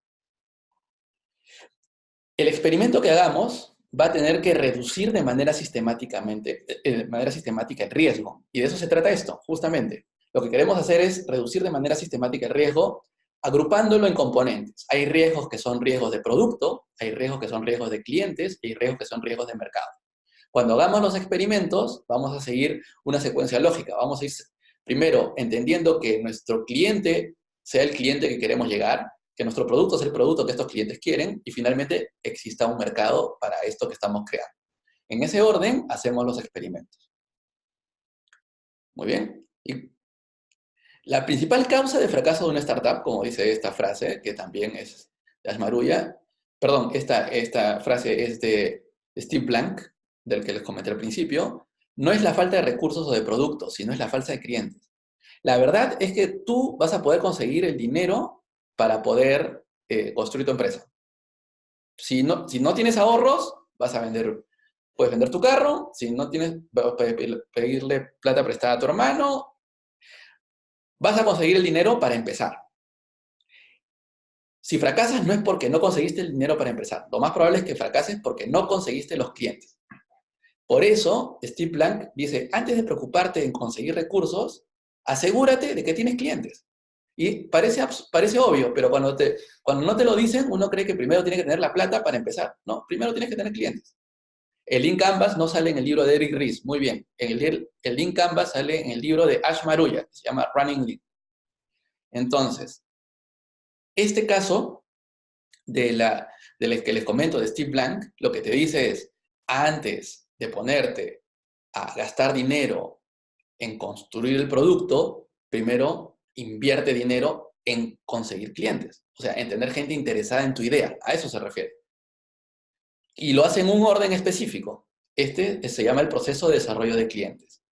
El experimento que hagamos va a tener que reducir de manera sistemática el riesgo. Y de eso se trata esto, justamente. Lo que queremos hacer es reducir de manera sistemática el riesgo, agrupándolo en componentes. Hay riesgos que son riesgos de producto, hay riesgos que son riesgos de clientes, y hay riesgos que son riesgos de mercado. Cuando hagamos los experimentos, vamos a seguir una secuencia lógica. Vamos a ir primero entendiendo que nuestro cliente sea el cliente que queremos llegar, que nuestro producto es el producto que estos clientes quieren y finalmente exista un mercado para esto que estamos creando. En ese orden hacemos los experimentos. Muy bien. Y la principal causa de fracaso de una startup, como dice esta frase, que también es de Ashmaruya, perdón, esta frase es de Steve Blank, del que les comenté al principio, no es la falta de recursos o de productos, sino es la falta de clientes. La verdad es que tú vas a poder conseguir el dinero para poder construir tu empresa. Si no tienes ahorros, puedes vender tu carro, si no tienes, puedes pedirle plata prestada a tu hermano, vas a conseguir el dinero para empezar. Si fracasas no es porque no conseguiste el dinero para empezar, lo más probable es que fracases porque no conseguiste los clientes. Por eso, Steve Blank dice, antes de preocuparte en conseguir recursos, asegúrate de que tienes clientes. Y parece obvio, pero cuando no te lo dicen, uno cree que primero tiene que tener la plata para empezar. No, primero tienes que tener clientes. El Lean Canvas no sale en el libro de Eric Ries, muy bien. El Lean Canvas sale en el libro de Ash Maruya, que se llama Running Lean. Entonces, este caso del que les comento de Steve Blank, lo que te dice es, antes de ponerte a gastar dinero en construir el producto, primero invierte dinero en conseguir clientes. O sea, en tener gente interesada en tu idea. A eso se refiere. Y lo hace en un orden específico. Este se llama el proceso de desarrollo de clientes.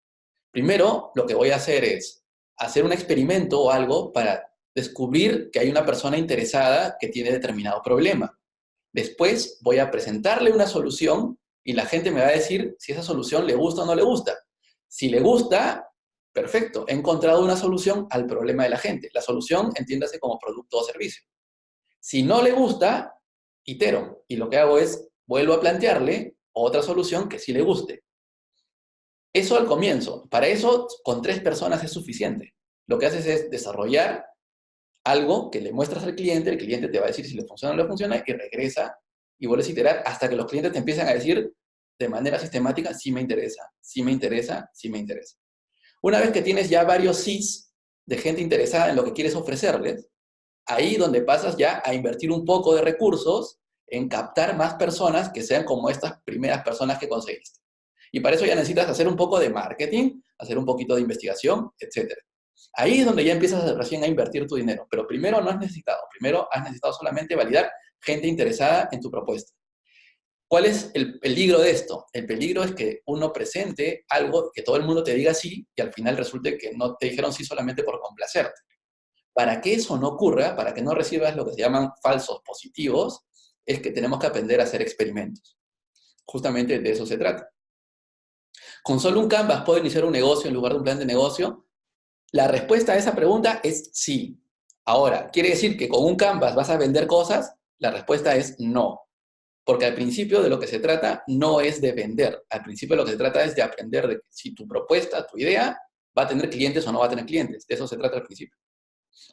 Primero, lo que voy a hacer es hacer un experimento o algo para descubrir que hay una persona interesada que tiene determinado problema. Después voy a presentarle una solución y la gente me va a decir si esa solución le gusta o no le gusta. Si le gusta, perfecto, he encontrado una solución al problema de la gente. La solución, entiéndase como producto o servicio. Si no le gusta, itero. Y lo que hago es, vuelvo a plantearle otra solución que sí le guste. Eso al comienzo. Para eso, con 3 personas es suficiente. Lo que haces es desarrollar algo que le muestras al cliente, el cliente te va a decir si le funciona o no le funciona, y regresa y vuelves a iterar hasta que los clientes te empiezan a decir de manera sistemática, sí me interesa, sí me interesa, sí me interesa. Una vez que tienes ya varios sís de gente interesada en lo que quieres ofrecerles, ahí donde pasas ya a invertir un poco de recursos en captar más personas que sean como estas primeras personas que conseguiste. Y para eso ya necesitas hacer un poco de marketing, hacer un poquito de investigación, etc. Ahí es donde ya empiezas recién a invertir tu dinero, pero primero no has necesitado, primero has necesitado solamente validar gente interesada en tu propuesta. ¿Cuál es el peligro de esto? El peligro es que uno presente algo que todo el mundo te diga sí y al final resulte que no te dijeron sí solamente por complacerte. Para que eso no ocurra, para que no recibas lo que se llaman falsos positivos, es que tenemos que aprender a hacer experimentos. Justamente de eso se trata. ¿Con solo un Canvas puedo iniciar un negocio en lugar de un plan de negocio? La respuesta a esa pregunta es sí. Ahora, ¿quiere decir que con un Canvas vas a vender cosas? La respuesta es no. Porque al principio de lo que se trata no es de vender. Al principio lo que se trata es de aprender de si tu propuesta, tu idea, va a tener clientes o no va a tener clientes. De eso se trata al principio.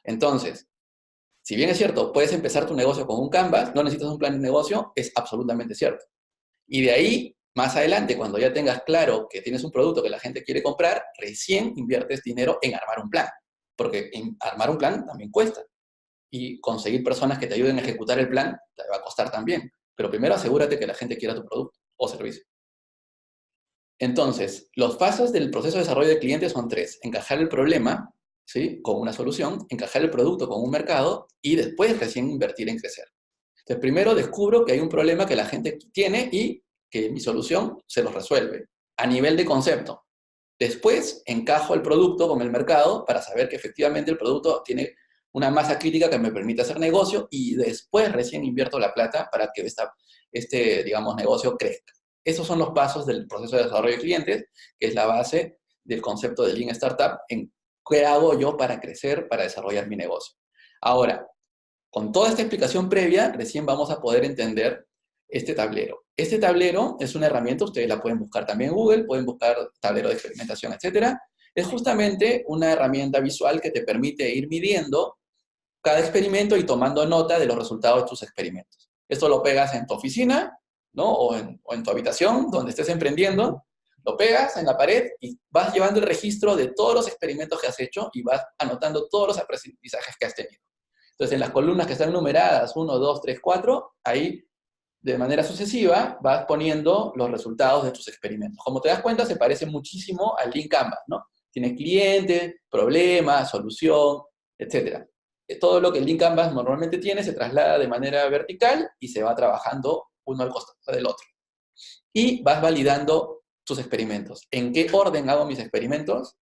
Entonces, si bien es cierto, puedes empezar tu negocio con un Canvas, no necesitas un plan de negocio, es absolutamente cierto. Y de ahí, más adelante, cuando ya tengas claro que tienes un producto que la gente quiere comprar, recién inviertes dinero en armar un plan. Porque armar un plan también cuesta. Y conseguir personas que te ayuden a ejecutar el plan te va a costar también. Pero primero asegúrate que la gente quiera tu producto o servicio. Entonces, los pasos del proceso de desarrollo de clientes son tres. Encajar el problema, ¿sí?, con una solución, encajar el producto con un mercado y después recién invertir en crecer. Entonces, primero descubro que hay un problema que la gente tiene y que mi solución se los resuelve a nivel de concepto. Después encajo el producto con el mercado para saber que efectivamente el producto tiene una masa crítica que me permite hacer negocio y después recién invierto la plata para que digamos, negocio crezca. Esos son los pasos del proceso de desarrollo de clientes, que es la base del concepto de Lean Startup en qué hago yo para crecer, para desarrollar mi negocio. Ahora, con toda esta explicación previa, recién vamos a poder entender este tablero. Este tablero es una herramienta, ustedes la pueden buscar también en Google, pueden buscar tablero de experimentación, etcétera. Es justamente una herramienta visual que te permite ir midiendo cada experimento y tomando nota de los resultados de tus experimentos. Esto lo pegas en tu oficina, ¿no? O en tu habitación, donde estés emprendiendo, lo pegas en la pared y vas llevando el registro de todos los experimentos que has hecho y vas anotando todos los aprendizajes que has tenido. Entonces, en las columnas que están numeradas, 1, 2, 3, 4, ahí de manera sucesiva vas poniendo los resultados de tus experimentos. Como te das cuenta, se parece muchísimo al Lean Canvas, ¿no? Tiene cliente, problema, solución, etc. Todo lo que el Lean Canvas normalmente tiene se traslada de manera vertical y se va trabajando uno al costado del otro. Y vas validando tus experimentos. ¿En qué orden hago mis experimentos?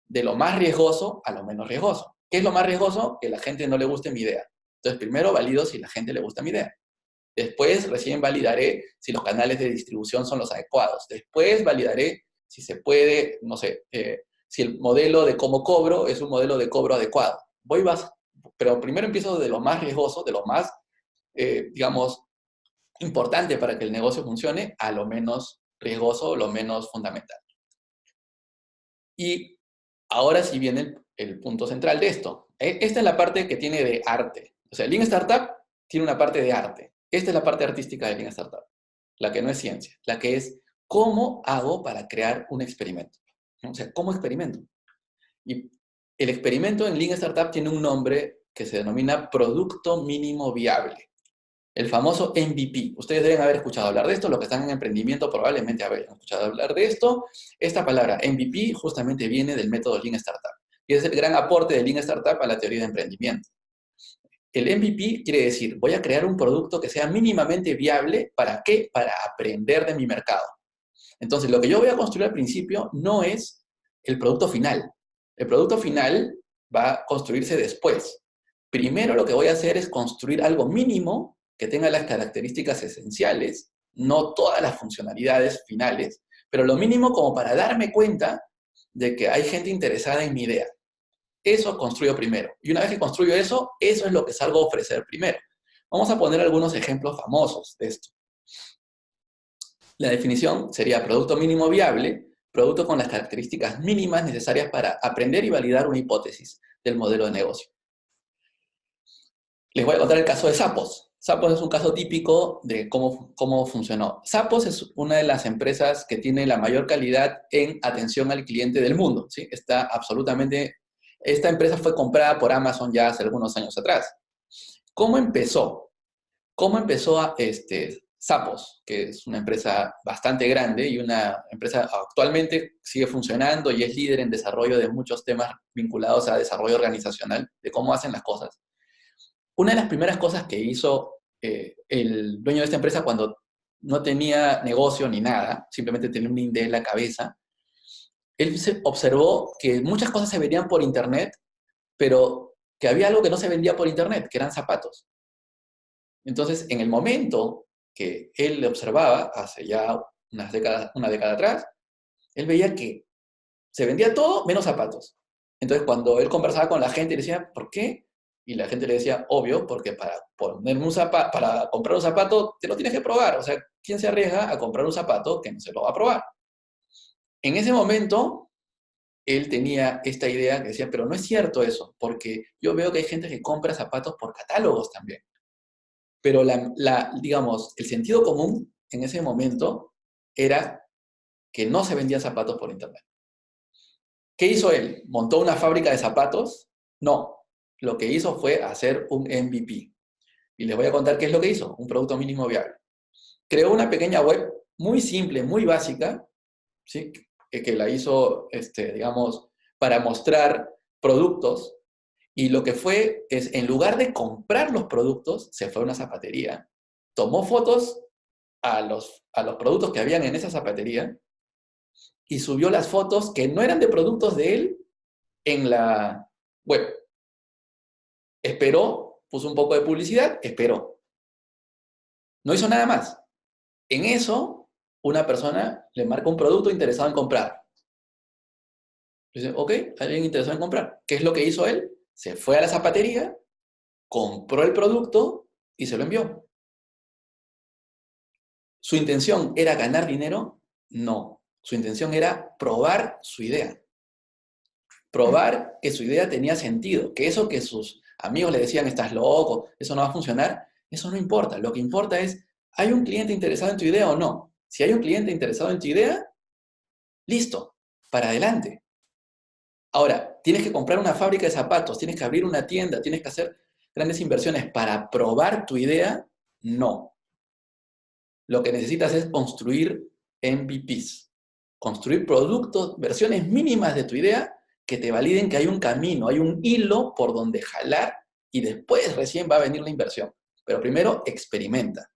De lo más riesgoso a lo menos riesgoso. ¿Qué es lo más riesgoso? Que la gente no le guste mi idea. Entonces, primero valido si la gente le gusta mi idea. Después, recién validaré si los canales de distribución son los adecuados. Después, validaré si se puede, no sé, si el modelo de cómo cobro es un modelo de cobro adecuado. Pero primero empiezo de lo más riesgoso, de lo más, digamos, importante para que el negocio funcione, a lo menos riesgoso, lo menos fundamental. Y ahora sí viene el punto central de esto. Esta es la parte que tiene de arte. O sea, Lean Startup tiene una parte de arte. Esta es la parte artística de Lean Startup. La que no es ciencia. La que es cómo hago para crear un experimento. O sea, ¿cómo experimento? Y el experimento en Lean Startup tiene un nombre que se denomina Producto Mínimo Viable. El famoso MVP. Ustedes deben haber escuchado hablar de esto. Los que están en emprendimiento probablemente hayan escuchado hablar de esto. Esta palabra MVP justamente viene del método Lean Startup. Y es el gran aporte de Lean Startup a la teoría de emprendimiento. El MVP quiere decir, voy a crear un producto que sea mínimamente viable. ¿Para qué? Para aprender de mi mercado. Entonces, lo que yo voy a construir al principio no es el producto final. El producto final va a construirse después. Primero lo que voy a hacer es construir algo mínimo que tenga las características esenciales, no todas las funcionalidades finales, pero lo mínimo como para darme cuenta de que hay gente interesada en mi idea. Eso construyo primero. Y una vez que construyo eso, eso es lo que salgo a ofrecer primero. Vamos a poner algunos ejemplos famosos de esto. La definición sería producto mínimo viable, producto con las características mínimas necesarias para aprender y validar una hipótesis del modelo de negocio. Les voy a contar el caso de Zappos. Zappos es un caso típico de cómo funcionó. Zappos es una de las empresas que tiene la mayor calidad en atención al cliente del mundo, ¿sí? Esta empresa fue comprada por Amazon ya hace algunos años atrás. ¿Cómo empezó? ¿Cómo empezó Zappos, que es una empresa bastante grande y una empresa actualmente sigue funcionando y es líder en desarrollo de muchos temas vinculados a desarrollo organizacional, de cómo hacen las cosas? Una de las primeras cosas que hizo el dueño de esta empresa cuando no tenía negocio ni nada, simplemente tenía una idea en la cabeza, él observó que muchas cosas se vendían por internet, pero que había algo que no se vendía por internet, que eran zapatos. Entonces, en el momento que él le observaba, hace ya una década atrás, él veía que se vendía todo menos zapatos. Entonces, cuando él conversaba con la gente, le decía, ¿por qué? Y la gente le decía, obvio, porque para comprar un zapato te lo tienes que probar. O sea, ¿quién se arriesga a comprar un zapato que no se lo va a probar? En ese momento, él tenía esta idea que decía, pero no es cierto eso, porque yo veo que hay gente que compra zapatos por catálogos también. Pero digamos, el sentido común en ese momento era que no se vendían zapatos por internet. ¿Qué hizo él? ¿Montó una fábrica de zapatos? No. Lo que hizo fue hacer un MVP. Y les voy a contar qué es lo que hizo, un producto mínimo viable. Creó una pequeña web muy simple, muy básica, ¿sí? Que la hizo, digamos, para mostrar productos. Y lo que fue es, en lugar de comprar los productos, se fue a una zapatería, tomó fotos a los productos que habían en esa zapatería y subió las fotos que no eran de productos de él en la web. Esperó, puso un poco de publicidad, esperó. No hizo nada más. En eso, una persona le marca un producto interesado en comprar. Dice, ok, alguien interesado en comprar. ¿Qué es lo que hizo él? Se fue a la zapatería, compró el producto y se lo envió. ¿Su intención era ganar dinero? No. Su intención era probar su idea. Probar que su idea tenía sentido. Que eso que sus amigos le decían, estás loco, eso no va a funcionar, eso no importa. Lo que importa es, ¿hay un cliente interesado en tu idea o no? Si hay un cliente interesado en tu idea, listo, para adelante. Ahora, tienes que comprar una fábrica de zapatos, tienes que abrir una tienda, tienes que hacer grandes inversiones para probar tu idea, no. Lo que necesitas es construir MVPs, construir productos, versiones mínimas de tu idea que te validen que hay un camino, hay un hilo por donde jalar y después recién va a venir la inversión. Pero primero experimenta.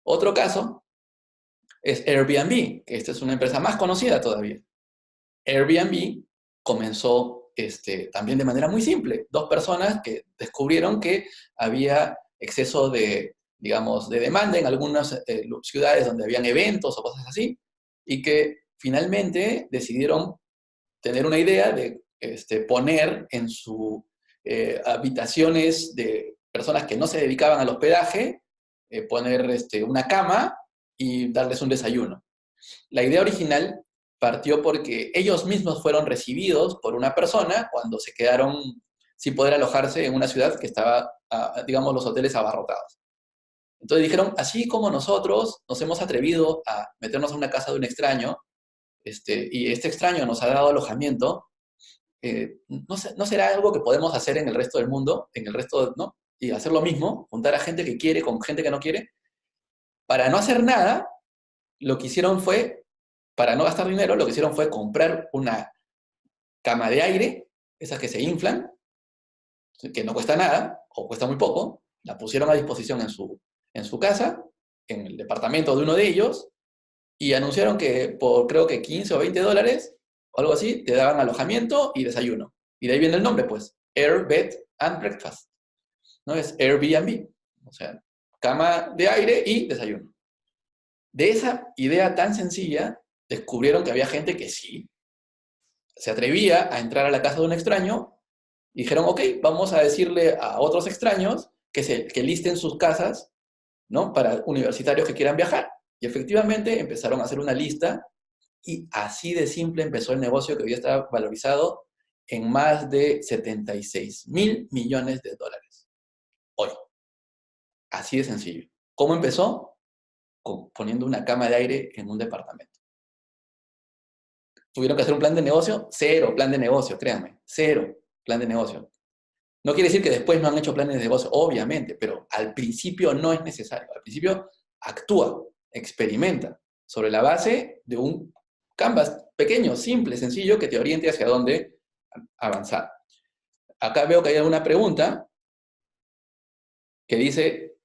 Otro caso es Airbnb, que esta es una empresa más conocida todavía. Airbnb comenzó también de manera muy simple. Dos personas que descubrieron que había exceso de, digamos, de demanda en algunas ciudades donde habían eventos o cosas así, y que finalmente decidieron tener una idea de poner en sus habitaciones de personas que no se dedicaban al hospedaje, poner una cama y darles un desayuno. La idea original partió porque ellos mismos fueron recibidos por una persona cuando se quedaron sin poder alojarse en una ciudad que estaba, digamos, los hoteles abarrotados. Entonces dijeron, así como nosotros nos hemos atrevido a meternos en una casa de un extraño, y este extraño nos ha dado alojamiento, ¿no será algo que podemos hacer en el resto del mundo, en el resto, ¿no? Y hacer lo mismo, juntar a gente que quiere con gente que no quiere. Para no hacer nada, lo que hicieron fue, para no gastar dinero, lo que hicieron fue comprar una cama de aire, esas que se inflan, que no cuesta nada, o cuesta muy poco, la pusieron a disposición en su casa, en el departamento de uno de ellos, y anunciaron que por creo que 15 o 20 dólares, o algo así, te daban alojamiento y desayuno. Y de ahí viene el nombre, pues, Air, Bed and Breakfast. ¿No? Es Airbnb, o sea, cama de aire y desayuno. De esa idea tan sencilla, descubrieron que había gente que sí se atrevía a entrar a la casa de un extraño y dijeron, ok, vamos a decirle a otros extraños que listen sus casas, ¿no? Para universitarios que quieran viajar. Y efectivamente empezaron a hacer una lista y así de simple empezó el negocio que hoy está valorizado en más de 76.000 millones de dólares. Hoy. Así de sencillo. ¿Cómo empezó? Poniendo una cama de aire en un departamento. ¿Tuvieron que hacer un plan de negocio? Cero plan de negocio, créanme. Cero plan de negocio. No quiere decir que después no han hecho planes de negocio, obviamente, pero al principio no es necesario. Al principio actúa, experimenta, sobre la base de un canvas pequeño, simple, sencillo, que te oriente hacia dónde avanzar. Acá veo que hay alguna pregunta que dice,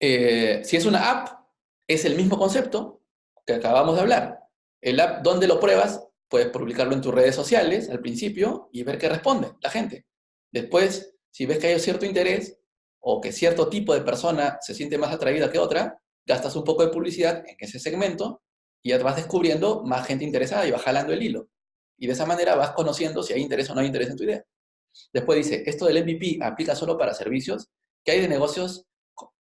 si es una app, es el mismo concepto que acabamos de hablar. El app, ¿dónde lo pruebas? Puedes publicarlo en tus redes sociales al principio y ver qué responde la gente. Después, si ves que hay cierto interés o que cierto tipo de persona se siente más atraída que otra, gastas un poco de publicidad en ese segmento y ya vas descubriendo más gente interesada y vas jalando el hilo. Y de esa manera vas conociendo si hay interés o no hay interés en tu idea. Después dice, esto del MVP aplica solo para servicios. ¿Qué hay de negocios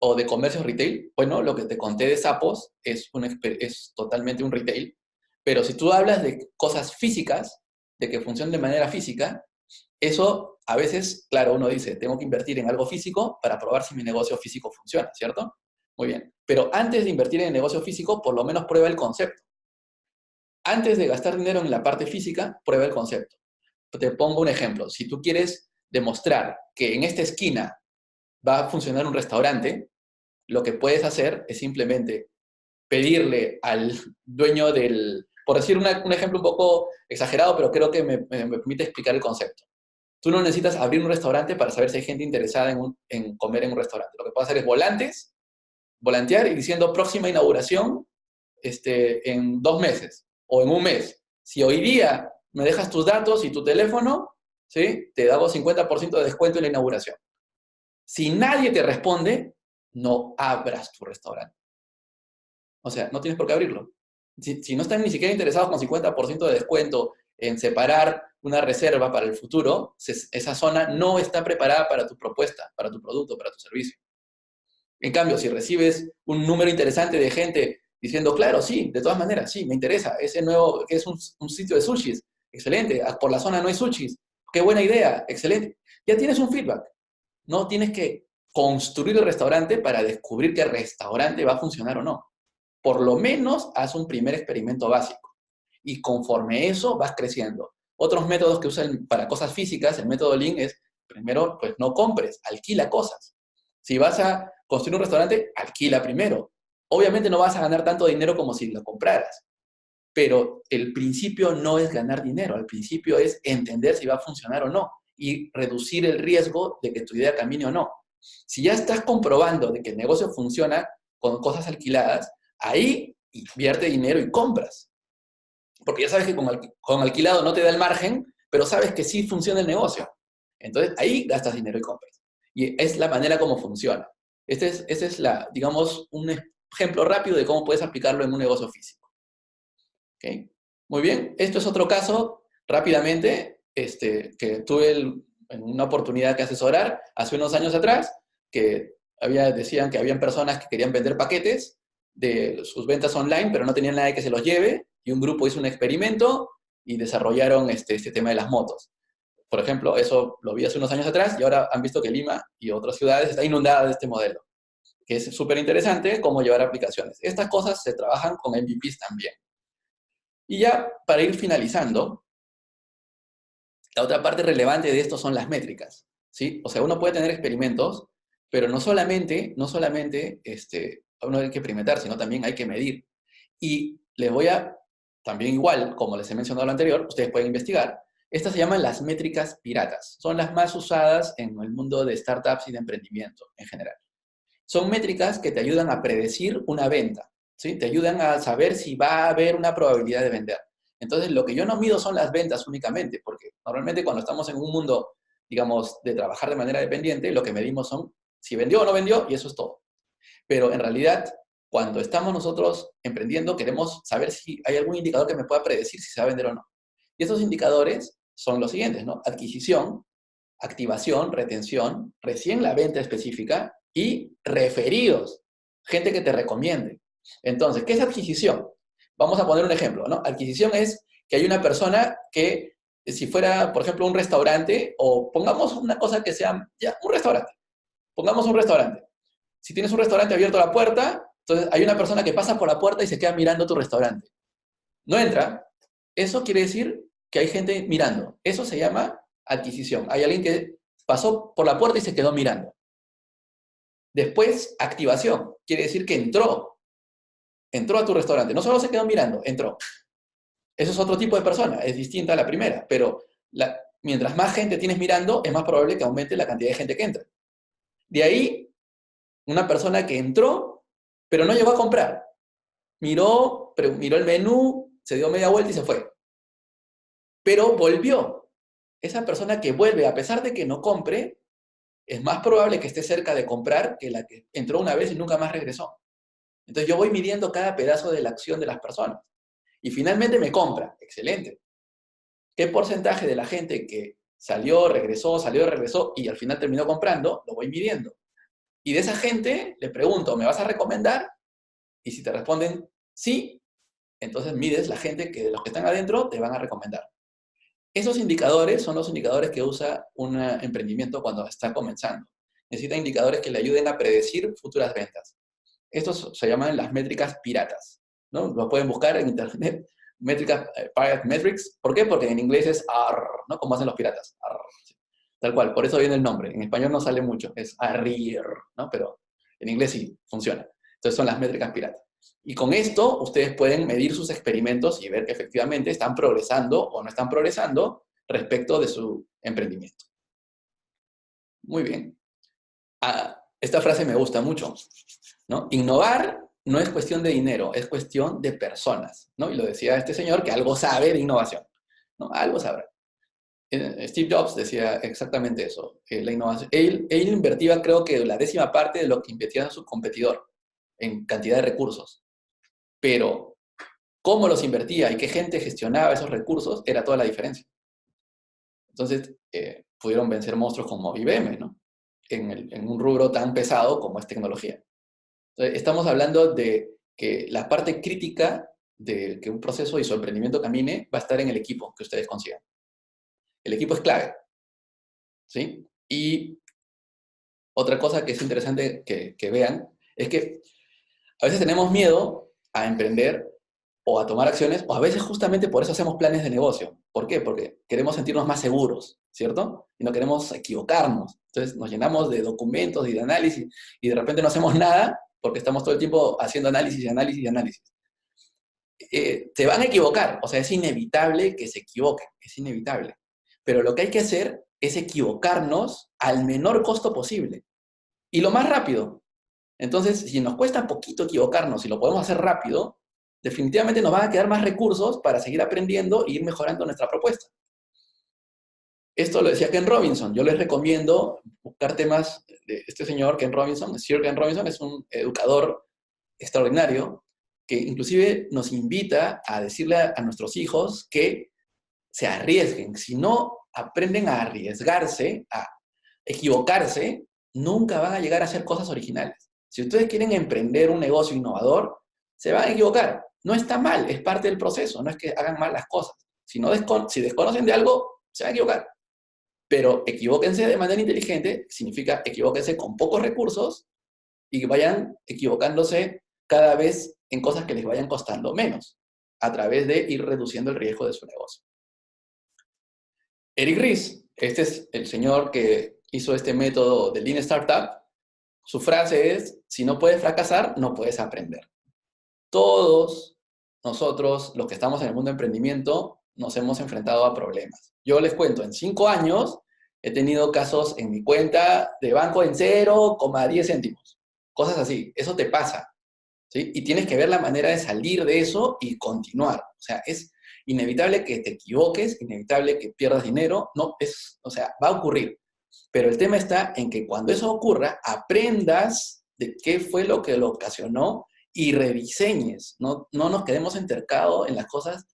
o de comercios retail? Bueno, lo que te conté de sapos es totalmente un retail. Pero si tú hablas de cosas físicas, de que funcionen de manera física, eso a veces, claro, uno dice, tengo que invertir en algo físico para probar si mi negocio físico funciona, ¿cierto? Muy bien. Pero antes de invertir en el negocio físico, por lo menos prueba el concepto. Antes de gastar dinero en la parte física, prueba el concepto. Te pongo un ejemplo. Si tú quieres demostrar que en esta esquina va a funcionar un restaurante, lo que puedes hacer es simplemente pedirle al dueño del... Por decir un ejemplo un poco exagerado, pero creo que me permite explicar el concepto. Tú no necesitas abrir un restaurante para saber si hay gente interesada en comer en un restaurante. Lo que puedes hacer es volantear y diciendo próxima inauguración en 2 meses o en un mes. Si hoy día me dejas tus datos y tu teléfono, ¿sí? Te damos 50% de descuento en la inauguración. Si nadie te responde, no abras tu restaurante. O sea, no tienes por qué abrirlo. Si no están ni siquiera interesados con 50% de descuento en separar una reserva para el futuro, esa zona no está preparada para tu propuesta, para tu producto, para tu servicio. En cambio, si recibes un número interesante de gente diciendo, claro, sí, de todas maneras, sí, me interesa, ese nuevo, que es un sitio de sushis, excelente, por la zona no hay sushis, qué buena idea, excelente. Ya tienes un feedback. No tienes que construir el restaurante para descubrir que el restaurante va a funcionar o no. Por lo menos haz un primer experimento básico. Y conforme eso vas creciendo. Otros métodos que usan para cosas físicas, el método Lean es, primero, pues no compres, alquila cosas. Si vas a construir un restaurante, alquila primero. Obviamente no vas a ganar tanto dinero como si lo compraras. Pero el principio no es ganar dinero, el principio es entender si va a funcionar o no y reducir el riesgo de que tu idea camine o no. Si ya estás comprobando de que el negocio funciona con cosas alquiladas, ahí invierte dinero y compras. Porque ya sabes que con alquilado no te da el margen, pero sabes que sí funciona el negocio. Entonces ahí gastas dinero y compras. Y es la manera como funciona. Este es digamos, un ejemplo rápido de cómo puedes aplicarlo en un negocio físico. ¿Okay? Muy bien, esto es otro caso, rápidamente, que tuve en una oportunidad que asesorar hace unos años atrás, que decían que habían personas que querían vender paquetes de sus ventas online, pero no tenían nadie que se los lleve, y un grupo hizo un experimento y desarrollaron este tema de las motos. Por ejemplo, eso lo vi hace unos años atrás y ahora han visto que Lima y otras ciudades está inundada de este modelo, que es súper interesante cómo llevar aplicaciones. Estas cosas se trabajan con MVPs también. Y ya para ir finalizando, la otra parte relevante de esto son las métricas, ¿sí? O sea, uno puede tener experimentos, pero no solamente uno hay que experimentar, sino también hay que medir. Y les voy a, también igual, como les he mencionado lo anterior, ustedes pueden investigar. Estas se llaman las métricas piratas. Son las más usadas en el mundo de startups y de emprendimiento en general. Son métricas que te ayudan a predecir una venta, ¿sí? Te ayudan a saber si va a haber una probabilidad de vender. Entonces, lo que yo no mido son las ventas únicamente, porque normalmente cuando estamos en un mundo, digamos, de trabajar de manera dependiente, lo que medimos son si vendió o no vendió, y eso es todo. Pero en realidad, cuando estamos nosotros emprendiendo, queremos saber si hay algún indicador que me pueda predecir si se va a vender o no. Y esos indicadores son los siguientes, ¿no? Adquisición, activación, retención, recién la venta específica y referidos, gente que te recomiende. Entonces, ¿qué es adquisición? Vamos a poner un ejemplo, ¿no? Adquisición es que hay una persona que, si fuera, por ejemplo, un restaurante, o pongamos una cosa que sea, ya, un restaurante. Pongamos un restaurante. Si tienes un restaurante abierto a la puerta, entonces hay una persona que pasa por la puerta y se queda mirando tu restaurante. No entra. Eso quiere decir que hay gente mirando. Eso se llama adquisición. Hay alguien que pasó por la puerta y se quedó mirando. Después, activación. Quiere decir que entró a tu restaurante. No solo se quedó mirando, entró. Eso es otro tipo de persona, es distinta a la primera, pero mientras más gente tienes mirando, es más probable que aumente la cantidad de gente que entra. De ahí, una persona que entró, pero no llegó a comprar. Miró el menú, se dio media vuelta y se fue. Pero volvió. Esa persona que vuelve, a pesar de que no compre, es más probable que esté cerca de comprar que la que entró una vez y nunca más regresó. Entonces yo voy midiendo cada pedazo de la acción de las personas. Y finalmente me compra. Excelente. ¿Qué porcentaje de la gente que salió, regresó y al final terminó comprando? Lo voy midiendo. Y de esa gente le pregunto, ¿me vas a recomendar? Y si te responden sí, entonces mides la gente que de los que están adentro te van a recomendar. Esos indicadores son los indicadores que usa un emprendimiento cuando está comenzando. Necesita indicadores que le ayuden a predecir futuras ventas. Estos se llaman las métricas piratas, ¿no? Lo pueden buscar en internet, métricas, Pirate Metrics. ¿Por qué? Porque en inglés es ARR, ¿no? Como hacen los piratas. ARR, sí. Tal cual, por eso viene el nombre. En español no sale mucho, es ARR, ¿no? Pero en inglés sí, funciona. Entonces son las métricas piratas. Y con esto ustedes pueden medir sus experimentos y ver que efectivamente están progresando o no están progresando respecto de su emprendimiento. Muy bien. Esta frase me gusta mucho, ¿no? Innovar no es cuestión de dinero, es cuestión de personas, ¿no? Y lo decía este señor que algo sabe de innovación, ¿no? Algo sabrá. Steve Jobs decía exactamente eso, la innovación. Él invertía, creo que la 10ª parte de lo que invertía su competidor en cantidad de recursos. Pero cómo los invertía y qué gente gestionaba esos recursos era toda la diferencia. Entonces, pudieron vencer monstruos como IBM, ¿no? En un rubro tan pesado como es tecnología. Entonces, estamos hablando de que la parte crítica de que un proceso y su emprendimiento camine va a estar en el equipo que ustedes consigan. El equipo es clave, ¿sí? Y otra cosa que es interesante que vean es que a veces tenemos miedo a emprender o a tomar acciones, o a veces justamente por eso hacemos planes de negocio. ¿Por qué? Porque queremos sentirnos más seguros, ¿cierto? Y no queremos equivocarnos. Entonces nos llenamos de documentos y de análisis y de repente no hacemos nada porque estamos todo el tiempo haciendo análisis y análisis y análisis. Se van a equivocar, o sea, es inevitable que se equivoquen, es inevitable. Pero lo que hay que hacer es equivocarnos al menor costo posible y lo más rápido. Entonces, si nos cuesta poquito equivocarnos y lo podemos hacer rápido, definitivamente nos van a quedar más recursos para seguir aprendiendo e ir mejorando nuestra propuesta. Esto lo decía Ken Robinson. Yo les recomiendo buscar temas de este señor, Ken Robinson. Sir Ken Robinson es un educador extraordinario que inclusive nos invita a decirle a nuestros hijos que se arriesguen. Si no aprenden a arriesgarse, a equivocarse, nunca van a llegar a hacer cosas originales. Si ustedes quieren emprender un negocio innovador, se van a equivocar. No está mal, es parte del proceso, no es que hagan mal las cosas. Si desconocen de algo, se van a equivocar. Pero equivóquense de manera inteligente, significa equivóquense con pocos recursos y que vayan equivocándose cada vez en cosas que les vayan costando menos, a través de ir reduciendo el riesgo de su negocio. Eric Ries, este es el señor que hizo este método de Lean Startup. Su frase es, si no puedes fracasar, no puedes aprender. Todos nosotros, los que estamos en el mundo de emprendimiento, nos hemos enfrentado a problemas. Yo les cuento, en 5 años he tenido casos en mi cuenta de banco en 0,10 céntimos. Cosas así, eso te pasa, ¿sí? Y tienes que ver la manera de salir de eso y continuar. O sea, es inevitable que te equivoques, inevitable que pierdas dinero, no, o sea, va a ocurrir. Pero el tema está en que cuando eso ocurra, aprendas de qué fue lo que lo ocasionó y rediseñes. No nos quedemos entercados en las cosas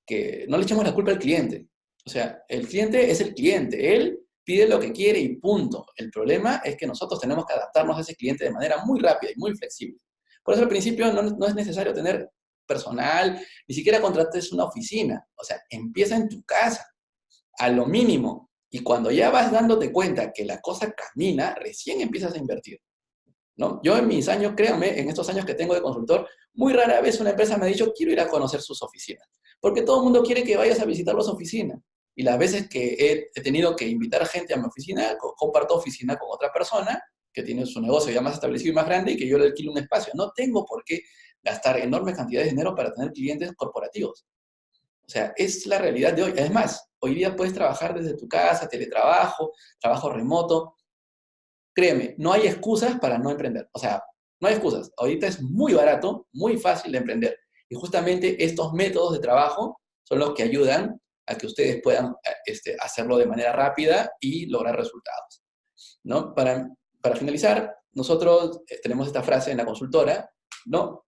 que no le echemos la culpa al cliente. O sea, el cliente es el cliente, él pide lo que quiere y punto. El problema es que nosotros tenemos que adaptarnos a ese cliente de manera muy rápida y muy flexible. Por eso al principio no es necesario tener personal, ni siquiera contrates una oficina. O sea, empieza en tu casa, a lo mínimo. Y cuando ya vas dándote cuenta que la cosa camina, recién empiezas a invertir, ¿no? Yo en mis años, créanme, en estos años que tengo de consultor, muy rara vez una empresa me ha dicho, quiero ir a conocer sus oficinas. Porque todo el mundo quiere que vayas a visitar las oficinas. Y las veces que he tenido que invitar gente a mi oficina, comparto oficina con otra persona que tiene su negocio ya más establecido y más grande y que yo le alquilo un espacio. No tengo por qué gastar enormes cantidades de dinero para tener clientes corporativos. O sea, es la realidad de hoy. Además, hoy día puedes trabajar desde tu casa, teletrabajo, trabajo remoto. Créeme, no hay excusas para no emprender. O sea, no hay excusas. Ahorita es muy barato, muy fácil de emprender. Y justamente estos métodos de trabajo son los que ayudan a que ustedes puedan hacerlo de manera rápida y lograr resultados. ¿no? Para finalizar, nosotros tenemos esta frase en la consultora, ¿no?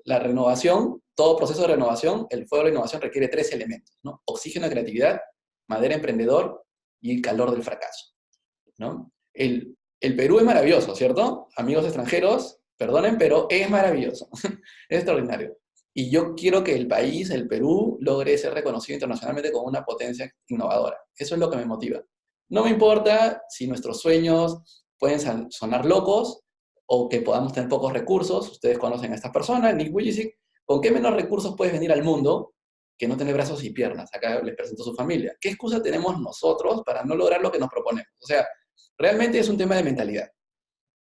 La renovación, todo proceso de renovación, el fuego de la innovación requiere 3 elementos, ¿no? Oxígeno de creatividad, madera emprendedor y el calor del fracaso, ¿no? El Perú es maravilloso, ¿cierto? Amigos extranjeros, perdonen, pero es maravilloso, es extraordinario. Y yo quiero que el país, el Perú, logre ser reconocido internacionalmente como una potencia innovadora. Eso es lo que me motiva. No me importa si nuestros sueños pueden sonar locos o que podamos tener pocos recursos. Ustedes conocen a estas personas, Nick Vujicic. ¿Con qué menos recursos puedes venir al mundo que no tener brazos y piernas? Acá les presento a su familia. ¿Qué excusa tenemos nosotros para no lograr lo que nos proponemos? O sea, realmente es un tema de mentalidad.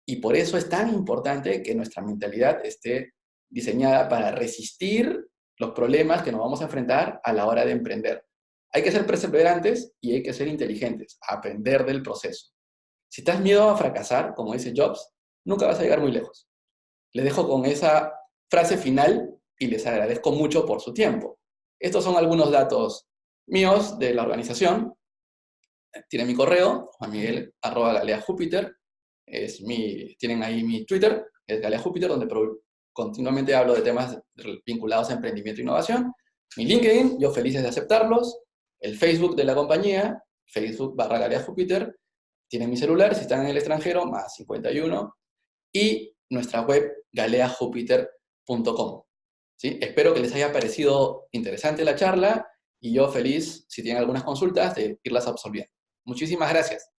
Y por eso es tan importante que nuestra mentalidad esté diseñada para resistir los problemas que nos vamos a enfrentar a la hora de emprender. Hay que ser perseverantes y hay que ser inteligentes, aprender del proceso. Si estás miedo a fracasar, como dice Jobs, nunca vas a llegar muy lejos. Les dejo con esa frase final y les agradezco mucho por su tiempo. Estos son algunos datos míos de la organización. Tienen mi correo, juanmiguel@galeajupiter. Tienen ahí mi Twitter, es Galea Júpiter, donde continuamente hablo de temas vinculados a emprendimiento e innovación. Mi LinkedIn, yo felices de aceptarlos. El Facebook de la compañía, Facebook/Galea Júpiter. Tienen mi celular, si están en el extranjero, +51. Y nuestra web, galeajupiter.com. ¿Sí? Espero que les haya parecido interesante la charla y yo feliz, si tienen algunas consultas, de irlas absolviendo. Muchísimas gracias.